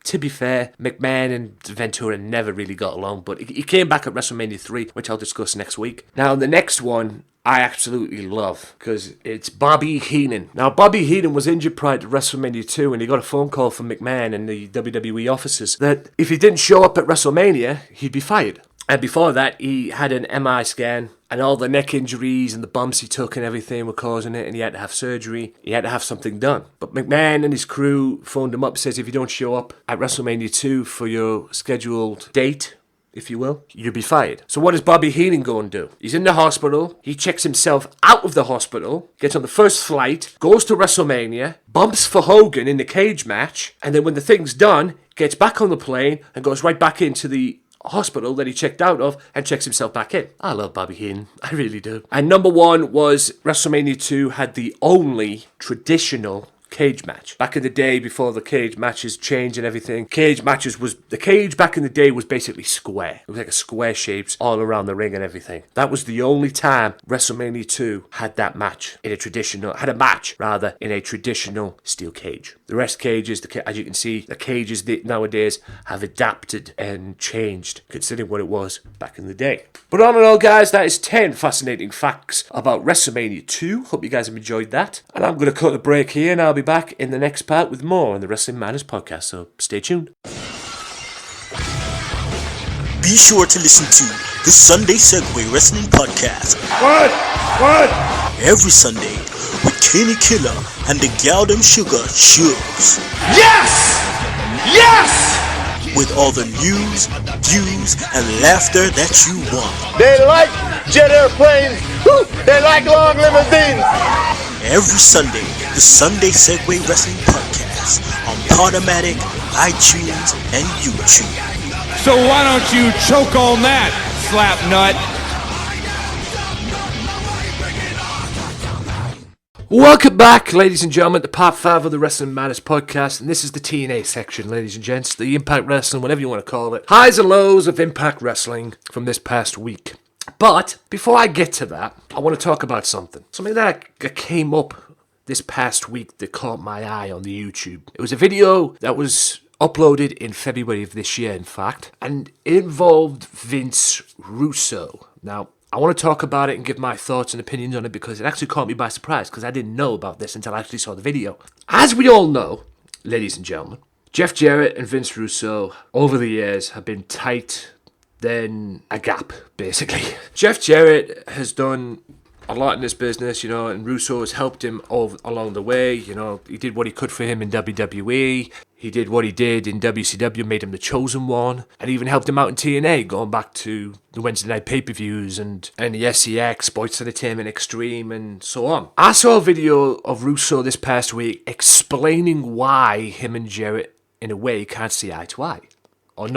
to be fair, McMahon and Ventura never really got along. But he came back at WrestleMania 3, which I'll discuss next week. Now, the next one I absolutely love, because it's Bobby Heenan. Now, Bobby Heenan was injured prior to WrestleMania 2, and he got a phone call from McMahon and the WWE officers that if he didn't show up at WrestleMania, he'd be fired. And before that, he had an MRI scan, and all the neck injuries and the bumps he took and everything were causing it, and he had to have surgery. He had to have something done. But McMahon and his crew phoned him up, says if you don't show up at WrestleMania 2 for your scheduled date, if you will, you'll be fired. So what does Bobby Heenan go and do? He's in the hospital. He checks himself out of the hospital, gets on the first flight, goes to WrestleMania, bumps for Hogan in the cage match, and then when the thing's done, gets back on the plane and goes right back into the hospital that he checked out of and checks himself back in. I love Bobby Heenan. I really do. And number one was WrestleMania 2 had the only traditional cage match. Back in the day, before the cage matches changed and everything, the cage back in the day was basically square. It was like a square shapes all around the ring and everything. That was the only time WrestleMania 2 had that match in a traditional steel cage. The rest cages, as you can see, the cages nowadays have adapted and changed considering what it was back in the day. But all in all, guys, that is 10 fascinating facts about WrestleMania 2. Hope you guys have enjoyed that. And I'm going to cut the break here, and I'll be back in the next part with more on the Wrestling Matters podcast, so stay tuned. Be sure to listen to the Sunday Segway Wrestling Podcast. What? Every Sunday with Kenny Killer and the Galdem Sugar Shugs. Yes! With all the news, views, and laughter that you want. They like jet airplanes. Woo! They like long limousines. Every Sunday, the Sunday Segway Wrestling Podcast on Podomatic, iTunes, and YouTube. So why don't you choke on that, slap nut? Welcome back, ladies and gentlemen, to part 5 of the Wrestling Matters podcast, and this is the TNA section, ladies and gents, the Impact Wrestling, whatever you want to call it. Highs and lows of Impact Wrestling from this past week. But before I get to that, I want to talk about something that came up this past week that caught my eye on the YouTube. It was a video that was uploaded in February of this year, in fact, and it involved Vince Russo. Now, I want to talk about it and give my thoughts and opinions on it because it actually caught me by surprise because I didn't know about this until I actually saw the video. As we all know, ladies and gentlemen, Jeff Jarrett and Vince Russo over the years have been tight than a gap, basically. Jeff Jarrett has done a lot in this business, you know, and Russo has helped him along the way. You know, he did what he could for him in WWE. He did what he did in WCW, made him the chosen one, and even helped him out in TNA, going back to the Wednesday night pay-per-views and the SCX, Sports Entertainment Extreme, and so on. I saw a video of Russo this past week explaining why him and Jarrett, in a way, can't see eye to eye. Or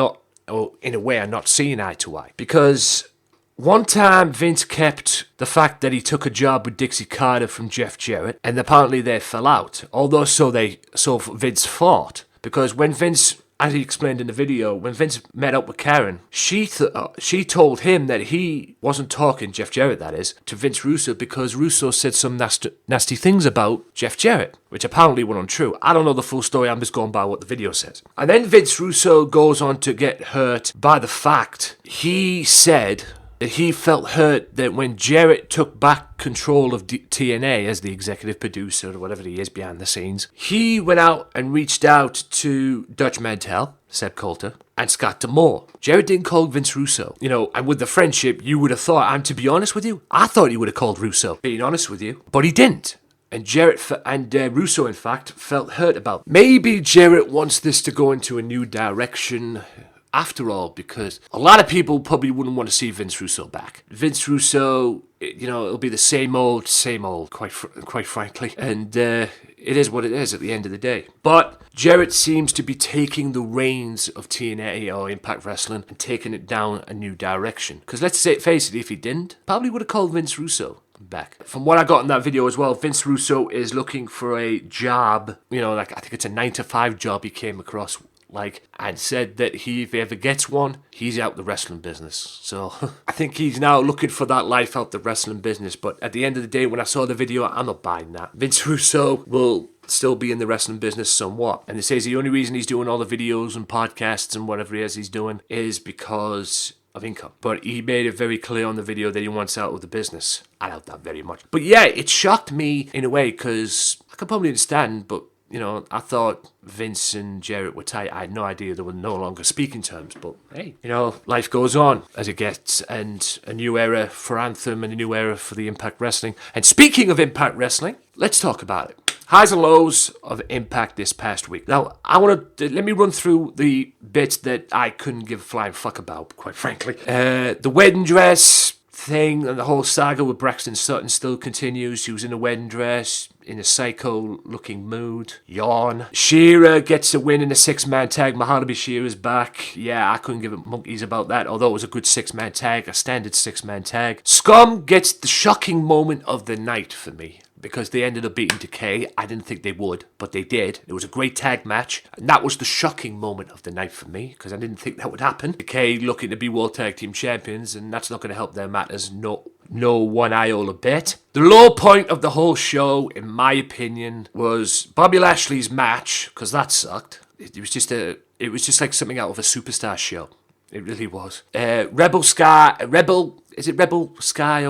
in a way, are not seeing eye to eye. Because one time Vince kept the fact that he took a job with Dixie Carter from Jeff Jarrett, and apparently they fell out. Although so Vince fought. Because when Vince, as he explained in the video, when Vince met up with Karen, she told him that he wasn't talking, Jeff Jarrett that is, to Vince Russo because Russo said some nasty things about Jeff Jarrett, which apparently were untrue. I don't know the full story, I'm just going by what the video says. And then Vince Russo goes on to get hurt by the fact he said that he felt hurt that when Jarrett took back control of TNA as the executive producer or whatever he is behind the scenes, he went out and reached out to Dutch Mantel, Seb Coulter, and Scott D'Amore. Jarrett didn't call Vince Russo. You know, and with the friendship, you would have thought, and to be honest with you, I thought he would have called Russo, being honest with you, but he didn't. And Jarrett and Russo, in fact, felt hurt about it. Maybe Jarrett wants this to go into a new direction, after all, because a lot of people probably wouldn't want to see Vince Russo back. Vince Russo, you know, it'll be the same old, quite frankly. And it is what it is at the end of the day. But Jarrett seems to be taking the reins of TNA or Impact Wrestling and taking it down a new direction. Because let's face it, if he didn't, probably would have called Vince Russo back. From what I got in that video as well, Vince Russo is looking for a job, you know, like I think it's a 9-to-5 job he came across, and said that if he ever gets one, he's out the wrestling business. So I think he's now looking for that life out the wrestling business. But at the end of the day, when I saw the video, I'm not buying that. Vince Russo will still be in the wrestling business somewhat. And he says the only reason he's doing all the videos and podcasts and whatever it is he's doing is because of income. But he made it very clear on the video that he wants out of the business. I doubt that very much. But yeah, it shocked me in a way because I could probably understand, but you know, I thought Vince and Jarrett were tight. I had no idea they were no longer speaking terms. But hey, you know, life goes on as it gets. And a new era for Anthem and a new era for the Impact Wrestling. And speaking of Impact Wrestling, let's talk about it. Highs and lows of Impact this past week. Now, let me run through the bits that I couldn't give a flying fuck about, quite frankly. The wedding dress thing and the whole saga with Braxton Sutton still continues. She was in a wedding dress, in a psycho-looking mood. Yawn. Shearer gets a win in a 6-man tag. Mahalabi Shearer's back. Yeah, I couldn't give a monkeys about that, although it was a good 6-man tag, a standard 6-man tag. Scum gets the shocking moment of the night for me, because they ended up beating Decay. I didn't think they would, but they did. It was a great tag match, and that was the shocking moment of the night for me, because I didn't think that would happen. Decay looking to be World Tag Team Champions, and that's not going to help their matters no one iota bit. The low point of the whole show, in my opinion, was Bobby Lashley's match, because that sucked. It was just like something out of a Superstar show. It really was. Rebel Sky, or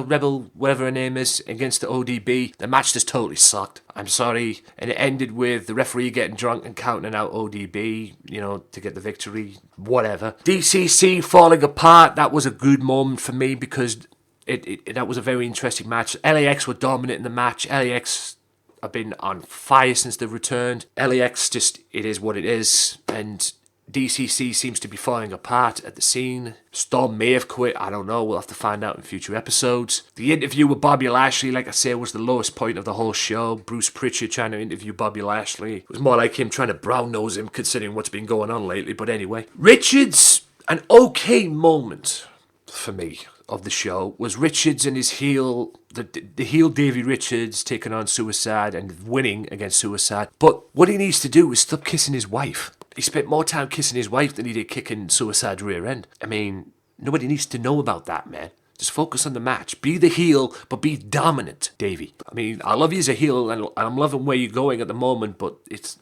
Rebel, whatever her name is, against the ODB. The match just totally sucked. I'm sorry. And it ended with the referee getting drunk and counting out ODB, you know, to get the victory. Whatever. DCC falling apart. That was a good moment for me because that was a very interesting match. LAX were dominant in the match. LAX have been on fire since they've returned. LAX just, it is what it is. And DCC seems to be falling apart at the scene. Storm may have quit, I don't know, we'll have to find out in future episodes. The interview with Bobby Lashley, like I say, was the lowest point of the whole show. Bruce Pritchard trying to interview Bobby Lashley. It was more like him trying to brown nose him, considering what's been going on lately, but anyway. Richards, an okay moment for me of the show was Richards and his heel, the heel Davey Richards taking on Suicide and winning against Suicide. But what he needs to do is stop kissing his wife. He spent more time kissing his wife than he did kicking Suicide's rear end. I mean, nobody needs to know about that, man. Just focus on the match. Be the heel, but be dominant, Davey. I mean, I love you as a heel, and I'm loving where you're going at the moment, but it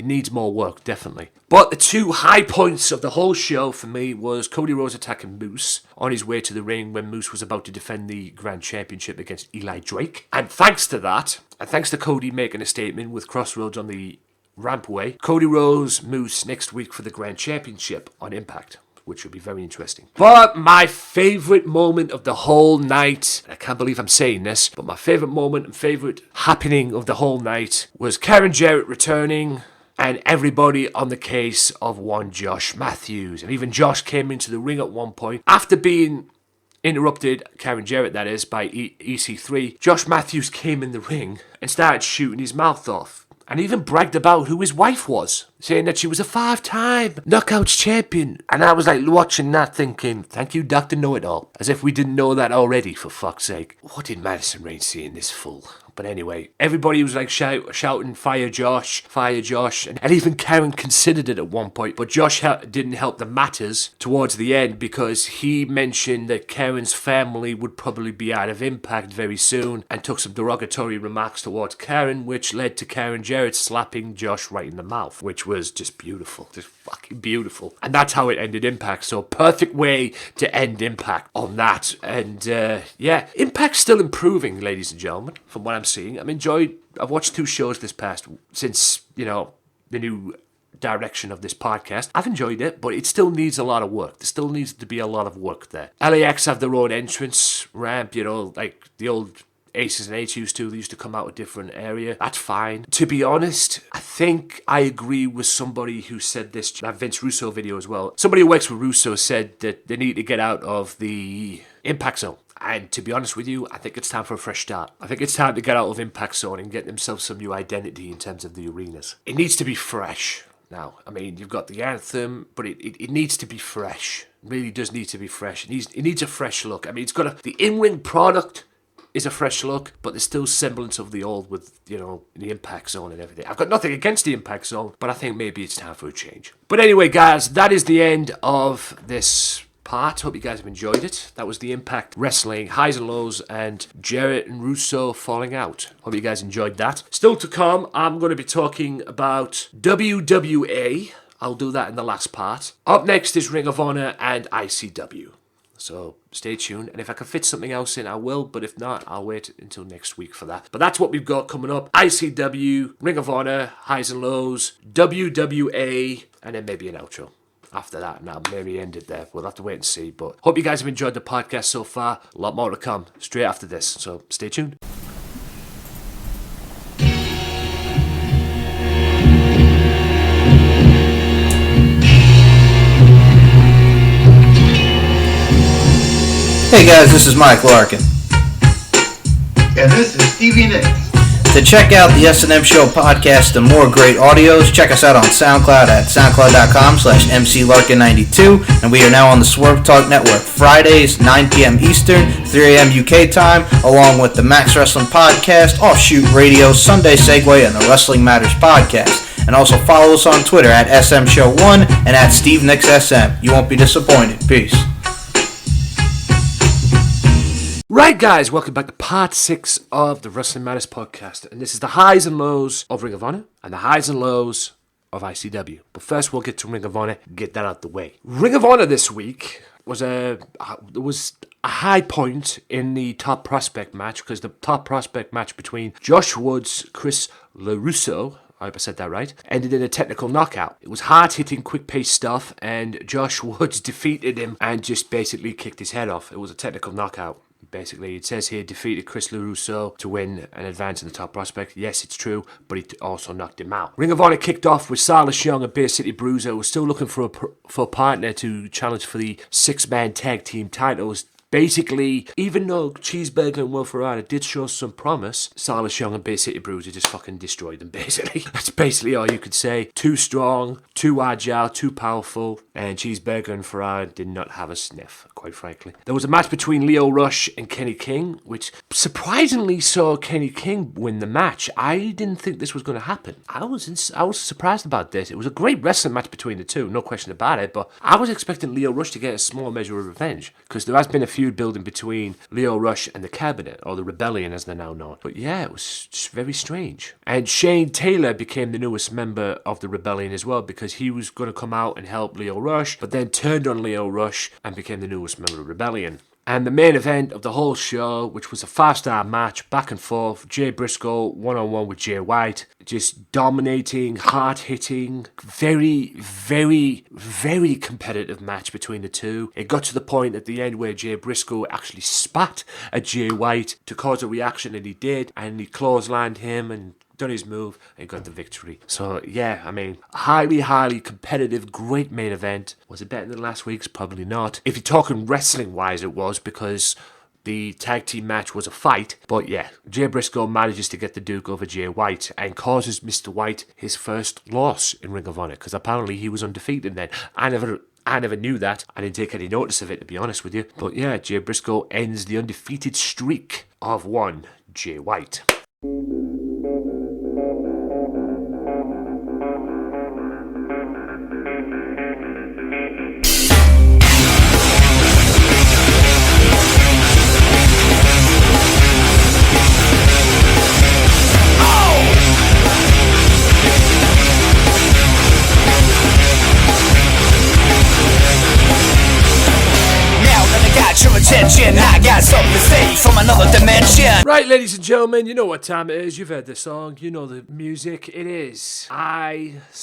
needs more work, definitely. But the two high points of the whole show for me was Cody Rhodes attacking Moose on his way to the ring when Moose was about to defend the Grand Championship against Eli Drake. And thanks to that, and thanks to Cody making a statement with Crossroads on the rampway, Cody Rhodes, Moose next week for the Grand Championship on Impact. which will be very interesting. But my favourite moment of the whole night, I can't believe I'm saying this, but my favourite moment and favourite happening of the whole night was Karen Jarrett returning and everybody on the case of one Josh Matthews. And even Josh came into the ring at one point after being interrupted, Karen Jarrett that is, by EC3. Josh Matthews came in the ring and started shooting his mouth off. And even bragged about who his wife was, saying that she was a 5-time Knockouts champion. And I was like watching that thinking, thank you, Dr. Know-It-All. As if we didn't know that already, for fuck's sake. What did Madison Rayne see in this fool? But anyway, everybody was like shouting, fire Josh, fire Josh. And even Karen considered it at one point. But Josh didn't help the matters towards the end because he mentioned that Karen's family would probably be out of Impact very soon and took some derogatory remarks towards Karen, which led to Karen Jarrett slapping Josh right in the mouth, which was just beautiful, just fucking beautiful. And that's how it ended Impact. So perfect way to end Impact on that. And yeah, Impact's still improving, ladies and gentlemen, from what I'm seeing. I've watched 2 shows since, the new direction of this podcast. I've enjoyed it, but it still needs a lot of work. There still needs to be a lot of work there. LAX have their own entrance ramp, like the old Aces and Eights used to. They used to come out a different area. That's fine. To be honest, I think I agree with somebody who said this, that Vince Russo video as well. Somebody who works with Russo said that they need to get out of the Impact Zone. And to be honest with you, I think it's time for a fresh start. I think it's time to get out of Impact Zone and get themselves some new identity in terms of the arenas. It needs to be fresh. Now, I mean, you've got the anthem, but it needs to be fresh. It really does need to be fresh. It needs a fresh look. I mean, the in-ring product is a fresh look, but there's still semblance of the old with, the Impact Zone and everything. I've got nothing against the Impact Zone, but I think maybe it's time for a change. But anyway, guys, that is the end of this part. Hope you guys have enjoyed it. That was the Impact Wrestling highs and lows and Jarrett and Russo falling out. Hope you guys enjoyed that. Still to come, I'm going to be talking about WWA. I'll do that in the last part. Up next is Ring of Honor and ICW. So stay tuned, and if I can fit something else in, I will, but if not, I'll wait until next week for that. But that's what we've got coming up. ICW, Ring of Honor, highs and lows, WWA, and then maybe an outro after that, and I'll maybe end it there. We'll have to wait and see, but hope you guys have enjoyed the podcast so far. A lot more to come straight after this, so stay tuned. Hey guys, this is Mike Larkin. And this is Stevie Nicks. To check out the S&M Show podcast and more great audios, check us out on SoundCloud at soundcloud.com/MCLarkin92. And we are now on the Swerve Talk Network, Fridays, 9 p.m. Eastern, 3 a.m. UK time, along with the Max Wrestling Podcast, Offshoot Radio, Sunday Segway, and the Wrestling Matters Podcast. And also follow us on Twitter at SMShow1 and at SteveNicksSM. You won't be disappointed. Peace. Right, guys, welcome back to part 6 of the Wrestling Matters podcast, and this is the highs and lows of Ring of Honor and the highs and lows of ICW. But first, we'll get to Ring of Honor, get that out the way. Ring of Honor this week was a high point in the top prospect match, because the top prospect match between Josh Woods, Chris LaRusso, I hope I said that right, ended in a technical knockout. It was hard-hitting, quick-paced stuff, and Josh Woods defeated him and just basically kicked his head off. It was a technical knockout. Basically, it says here, defeated Chris LaRusso to win and advance in the top prospect. Yes, it's true, but he also knocked him out. Ring of Honor kicked off with Silas Young and Bay City Bruiser, who was still looking for a partner to challenge for the 6-man tag team titles. Basically, even though Cheeseburger and Will Ferrara did show some promise, Silas Young and Bay City Bruiser just fucking destroyed them, basically. That's basically all you could say. Too strong, too agile, too powerful, and Cheeseburger and Ferrara did not have a sniff, quite frankly. There was a match between Lio Rush and Kenny King, which surprisingly saw Kenny King win the match. I didn't think this was going to happen. I was surprised about this. It was a great wrestling match between the two, no question about it, but I was expecting Lio Rush to get a small measure of revenge, because there has been a feud building between Lio Rush and the Cabinet, or the Rebellion as they're now known. But yeah, it was just very strange. And Shane Taylor became the newest member of the Rebellion as well, because he was going to come out and help Lio Rush, but then turned on Lio Rush and became the newest member of the Rebellion. And the main event of the whole show, which was a 5-star match, back and forth, Jay Briscoe one-on-one with Jay White. just dominating, hard-hitting, very, very, very competitive match between the two. It got to the point at the end where Jay Briscoe actually spat at Jay White to cause a reaction, and he did, and he clotheslined him and done his move and got the victory. So yeah, I mean, highly, highly competitive, great main event. Was it better than last week's? Probably not. If you're talking wrestling-wise, it was, because the tag team match was a fight. But yeah, Jay Briscoe manages to get the Duke over Jay White and causes Mr. White his first loss in Ring of Honor, because apparently he was undefeated then. I never knew that. I didn't take any notice of it, to be honest with you. But yeah, Jay Briscoe ends the undefeated streak of one Jay White. I got something to say from another dimension. Right, ladies and gentlemen, you know what time it is. You've heard the song. You know the music. It is ICW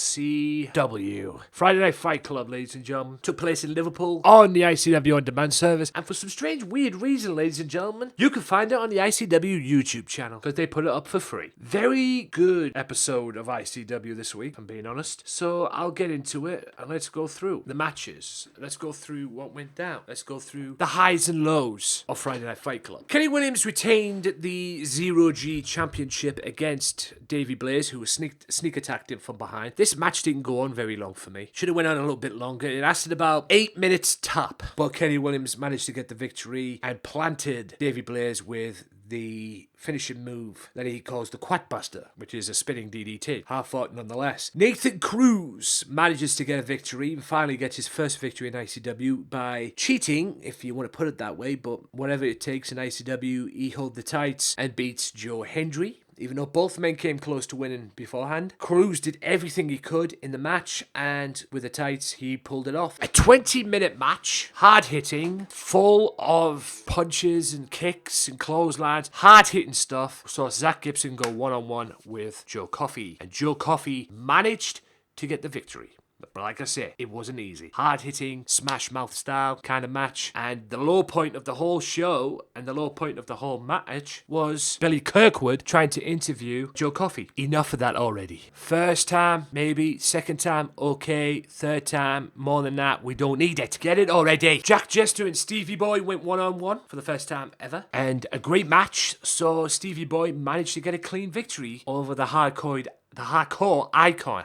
Friday Night Fight Club, ladies and gentlemen. Took place in Liverpool on the ICW On Demand service. And for some strange, weird reason, ladies and gentlemen, you can find it on the ICW YouTube channel, because they put it up for free. Very good episode of ICW this week, if I'm being honest. So I'll get into it and let's go through the matches. Let's go through what went down. Let's go through the highs and lows of Friday Night Fight Club. Kenny Williams retained the 0G Championship against Davey Blaze, who was sneak attacked him from behind. This match didn't go on very long for me. Should have went on a little bit longer. It lasted about 8 minutes top, but Kenny Williams managed to get the victory and planted Davey Blaze with the finishing move that he calls the Quatbuster, which is a spinning DDT. Hard fought nonetheless. Nathan Cruz manages to get a victory and finally gets his first victory in ICW by cheating, if you want to put it that way, but whatever it takes in ICW, he held the tights and beats Joe Hendry. Even though both men came close to winning beforehand, Cruz did everything he could in the match, and with the tights, he pulled it off. A 20-minute match, hard-hitting, full of punches and kicks and clotheslines, hard-hitting stuff. Saw Zach Gibson go one-on-one with Joe Coffey, and Joe Coffey managed to get the victory. But like I said, it wasn't easy. Hard-hitting, smash-mouth style kind of match. And the low point of the whole show and the low point of the whole match was Billy Kirkwood trying to interview Joe Coffey. Enough of that already. First time, maybe. Second time, okay. Third time, more than that, we don't need it. Get it already. Jack Jester and Stevie Boy went one-on-one for the first time ever. And a great match. So Stevie Boy managed to get a clean victory over the hardcore icon.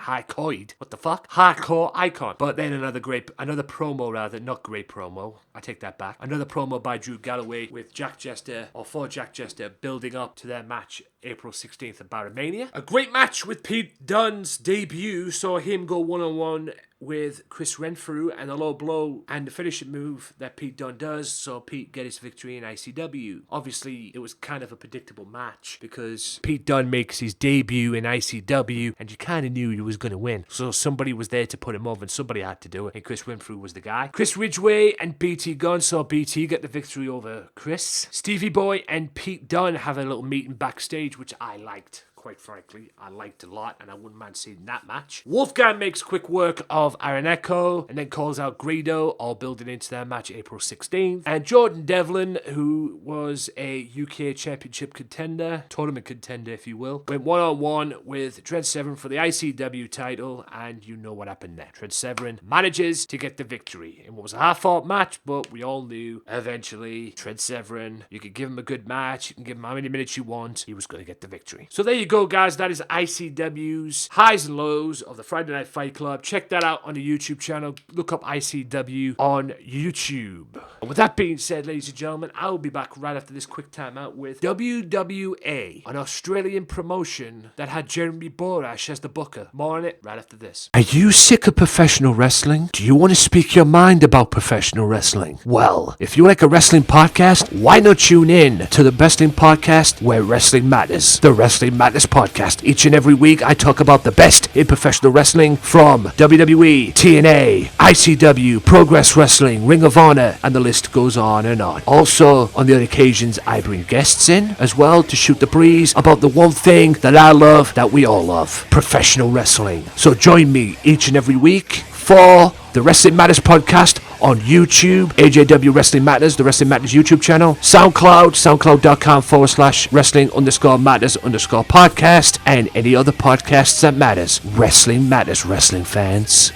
What the fuck? Hardcore icon. But then another promo, not great promo. I take that back. Another promo by Drew Galloway with Jack Jester, or for Jack Jester, building up to their match April 16th at Barrowmania. A great match with Pete Dunne's debut saw him go one-on-one with Chris Renfrew, and a low blow and the finishing move that Pete Dunne does, so Pete get his victory in ICW. Obviously, it was kind of a predictable match because Pete Dunne makes his debut in ICW, and you kind of knew he was going to win. So somebody was there to put him over, and somebody had to do it, and Chris Renfrew was the guy. Chris Ridgway and BT Gunn saw BT get the victory over Chris. Stevie Boy and Pete Dunne have a little meeting backstage, which I liked. Quite frankly, I liked a lot, and I wouldn't mind seeing that match. Wolfgang makes quick work of Aaron Echo, and then calls out Greedo, all building into their match April 16th. And Jordan Devlin, who was a UK Championship contender, tournament contender, if you will, went one-on-one with Trent Severin for the ICW title, and you know what happened there. Trent Severin manages to get the victory in what was a half-fought match, but we all knew eventually Trent Severin, you could give him a good match, you can give him how many minutes you want, he was going to get the victory. So there you go, guys. That is ICW's highs and lows of the Friday Night Fight Club. Check that out on the YouTube channel. Look up ICW on YouTube. And with that being said, ladies and gentlemen, I will be back right after this quick timeout with WWA, an Australian promotion that had Jeremy Borash as the booker. More on it right after this. Are you sick of professional wrestling? Do you want to speak your mind about professional wrestling? Well, if you like a wrestling podcast, why not tune in to the wrestling podcast where wrestling matters? The Wrestling Matters Madness podcast. Each and every week, I talk about the best in professional wrestling from WWE, TNA, ICW, Progress Wrestling, Ring of Honor, and the list goes on and on. Also, on the other occasions, I bring guests in as well to shoot the breeze about the one thing that I love, that we all love, professional wrestling. So join me each and every week for the Wrestling Matters podcast on YouTube, AJW Wrestling Matters, the Wrestling Matters YouTube channel, SoundCloud, soundcloud.com/wrestling_matters_podcast, and any other podcasts that matters. Wrestling Matters, wrestling fans.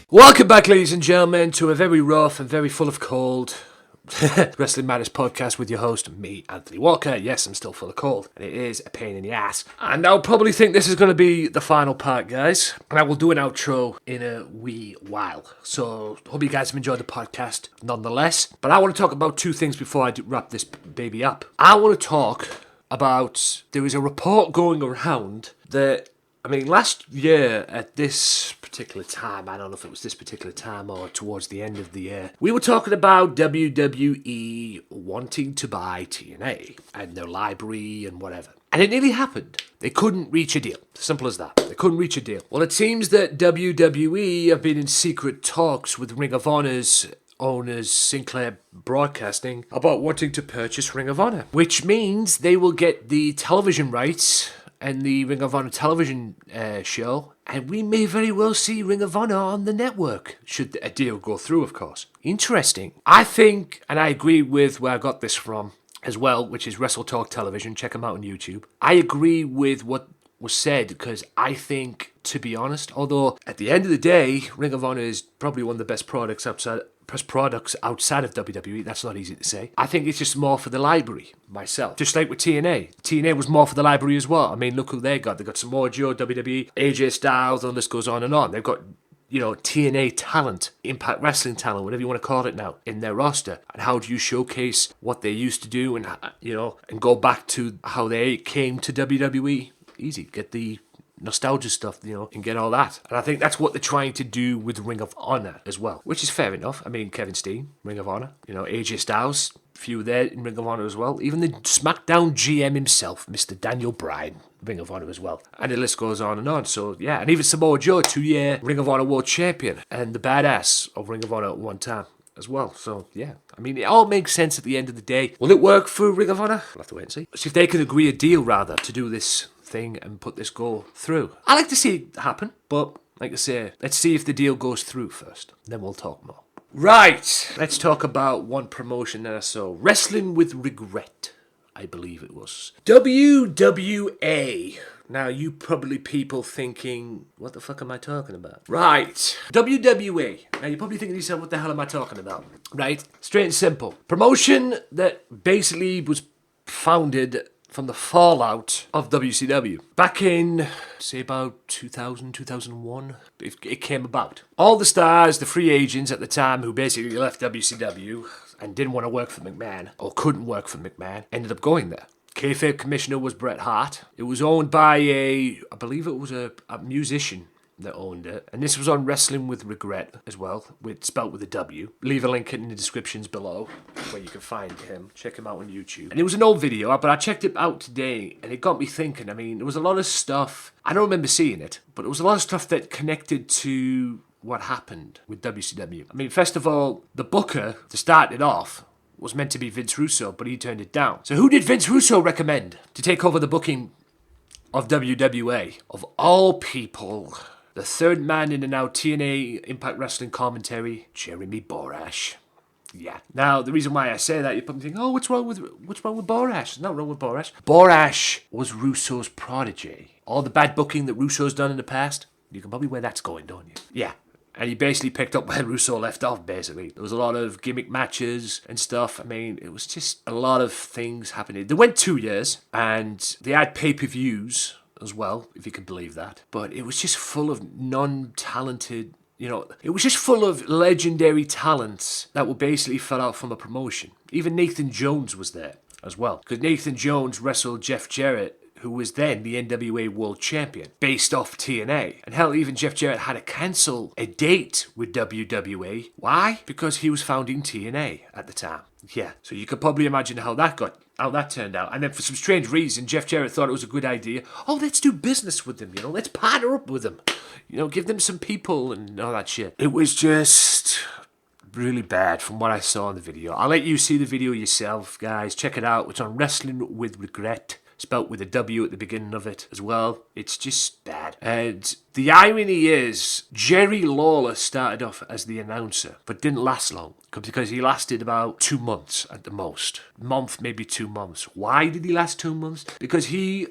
Welcome back, ladies and gentlemen, to a very rough and very full of cold Wrestling Matters podcast with your host, me, Anthony Walker. Yes, I'm still full of cold, and it is a pain in the ass. And I'll probably think this is going to be the final part, guys, and I will do an outro in a wee while. So, hope you guys have enjoyed the podcast nonetheless. But I want to talk about two things before I wrap this baby up. I want to talk about, there is a report going around that, last year at this particular time, I don't know if it was this particular time or towards the end of the year, we were talking about WWE wanting to buy TNA and their library and whatever. And it nearly happened. They couldn't reach a deal. Simple as that. They couldn't reach a deal. Well, it seems that WWE have been in secret talks with Ring of Honor's owners, Sinclair Broadcasting, about wanting to purchase Ring of Honor, which means they will get the television rights and the Ring of Honor television show, and we may very well see Ring of Honor on the network, should a deal go through, of course. Interesting. I think, and I agree with where I got this from as well, which is Wrestle Talk Television. Check them out on YouTube. I agree with what was said, because I think, to be honest, although at the end of the day, Ring of Honor is probably one of the best products outside of WWE. That's not easy to say. I think it's just more for the library, myself. Just like with TNA. TNA was more for the library as well. Look who they got. They got Samoa Joe, WWE, AJ Styles, the list goes on and on. They've got, TNA talent, Impact Wrestling talent, whatever you want to call it now, in their roster. And how do you showcase what they used to do and, and go back to how they came to WWE? Easy. Get the nostalgia stuff, and get all that. And I think that's what they're trying to do with Ring of Honor as well, which is fair enough. Kevin Steen, Ring of Honor, AJ Styles, few there in Ring of Honor as well. Even the SmackDown GM himself, Mr. Daniel Bryan, Ring of Honor as well. And the list goes on and on. So, yeah. And even Samoa Joe, 2-year Ring of Honor World Champion, and the badass of Ring of Honor at one time as well. So, yeah. It all makes sense at the end of the day. Will it work for Ring of Honor? We'll have to wait and see. See if they can agree a deal, rather, to do this thing and put this goal through. I like to see it happen, but like I say, let's see if the deal goes through first. Then we'll talk more. Right, let's talk about one promotion that I saw. Wrestling with Regret, I believe it was. WWA. Now, you probably people thinking, what the fuck am I talking about? Right, WWA. Now, you're probably thinking to yourself, what the hell am I talking about? Right, straight and simple. Promotion that basically was founded from the fallout of WCW. Back in, say, about 2000, 2001, it came about. All the stars, the free agents at the time who basically left WCW and didn't want to work for McMahon, or couldn't work for McMahon, ended up going there. Kayfabe commissioner was Bret Hart. It was owned by I believe it was a musician that owned it. And this was on Wrestling with Regret as well, spelt with a W. Leave a link in the descriptions below where you can find him. Check him out on YouTube. And it was an old video, but I checked it out today and it got me thinking. There was a lot of stuff, I don't remember seeing it, but it was a lot of stuff that connected to what happened with WCW. First of all, the booker, to start it off, was meant to be Vince Russo, but he turned it down. So who did Vince Russo recommend to take over the booking of WWA? Of all people, the third man in the now TNA Impact Wrestling commentary, Jeremy Borash. Yeah. Now, the reason why I say that, you're probably thinking, oh, what's wrong with Borash? There's nothing wrong with Borash. Borash was Russo's protege. All the bad booking that Russo's done in the past, you can probably where that's going, don't you? Yeah. And he basically picked up where Russo left off, basically. There was a lot of gimmick matches and stuff. It was just a lot of things happening. They went 2 years, and they had pay-per-views as well, if you can believe that. But it was just full of non-talented, it was just full of legendary talents that were basically fell out from a promotion. Even Nathan Jones was there as well. Because Nathan Jones wrestled Jeff Jarrett, who was then the NWA World Champion, based off TNA. And hell, even Jeff Jarrett had to cancel a date with WWE. Why? Because he was founding TNA at the time. Yeah, so you could probably imagine how that turned out. And then for some strange reason, Jeff Jarrett thought it was a good idea. Oh, let's do business with them, let's partner up with them. Give them some people and all that shit. It was just really bad from what I saw in the video. I'll let you see the video yourself, guys. Check it out. It's on Wrestling with Regret, spelt with a W at the beginning of it as well. It's just bad. And the irony is, Jerry Lawler started off as the announcer, but didn't last long, because he lasted about 2 months at the most. Month, maybe 2 months. Why did he last 2 months? Because he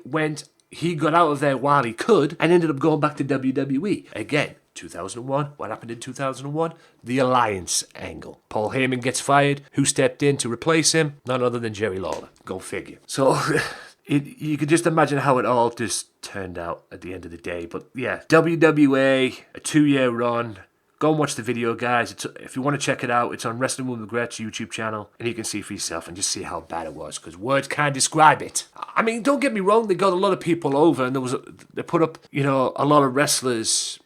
got out of there while he could and ended up going back to WWE. Again, 2001. What happened in 2001? The Alliance angle. Paul Heyman gets fired. Who stepped in to replace him? None other than Jerry Lawler. Go figure. So you could just imagine how it all just turned out at the end of the day. But yeah, WWA, a 2-year run. Go and watch the video, guys. If you want to check it out, it's on Wrestling with Regret's YouTube channel, and you can see for yourself and just see how bad it was, because words can't describe it. I mean, don't get me wrong, they got a lot of people over, and they put up, a lot of wrestlers.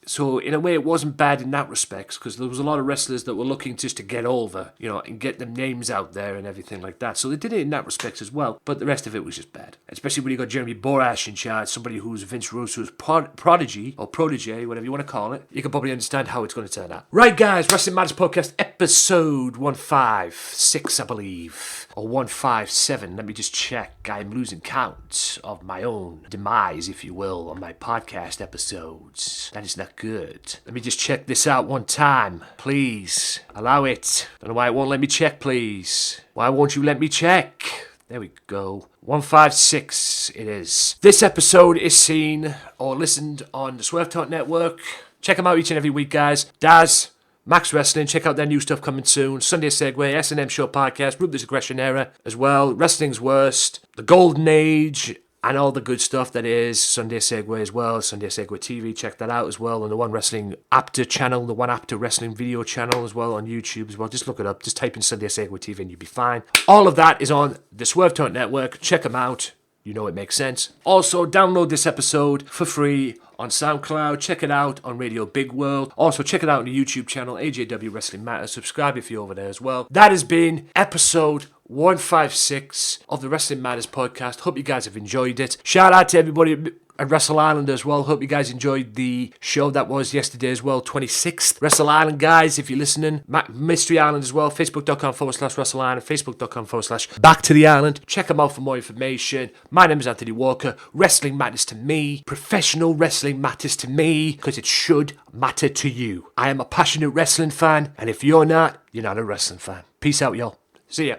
So in a way, it wasn't bad in that respect, because there was a lot of wrestlers that were looking just to get over, and get their names out there and everything like that. So they did it in that respect as well, but the rest of it was just bad. Especially when you got Jeremy Borash in charge, somebody who's Vince Russo's prodigy, or protege, whatever you want to call it. You can probably understand how it's going to turn out. Right, guys, Wrestling Matters Podcast, episode 156, I believe, or 157. Let me just check. I'm losing count of my own demise, if you will, on my podcast episodes. That is not good. Let me just check this out one time. Please, allow it. Don't know why it won't let me check, please. Why won't you let me check? There we go. 156 it is. This episode is seen or listened on the Swerve Talk Network. Check them out each and every week, guys. Daz, Max Wrestling, check out their new stuff coming soon. Sunday Segway, S&M Show Podcast, Ruthless Aggression Era as well. Wrestling's Worst, The Golden Age, and all the good stuff that is Sunday Segway as well. Sunday Segway TV, check that out as well. And the One Wrestling Apta channel, the One Apta Wrestling video channel as well on YouTube as well. Just look it up. Just type in Sunday Segway TV and you'll be fine. All of that is on the Swerve Talk Network. Check them out. You know it makes sense. Also, download this episode for free on SoundCloud. Check it out on Radio Big World. Also, check it out on the YouTube channel, AJW Wrestling Matters. Subscribe if you're over there as well. That has been episode 156 of the Wrestling Matters podcast. Hope you guys have enjoyed it. Shout out to everybody at Wrestle Island as well. Hope you guys enjoyed the show that was yesterday as well, 26th. Wrestle Island, guys, if you're listening. Mystery Island as well, facebook.com/Wrestle Island, facebook.com/Back to the Island. Check them out for more information. My name is Anthony Walker. Wrestling matters to me. Professional wrestling matters to me, because it should matter to you. I am a passionate wrestling fan, and if you're not a wrestling fan. Peace out, y'all. See ya.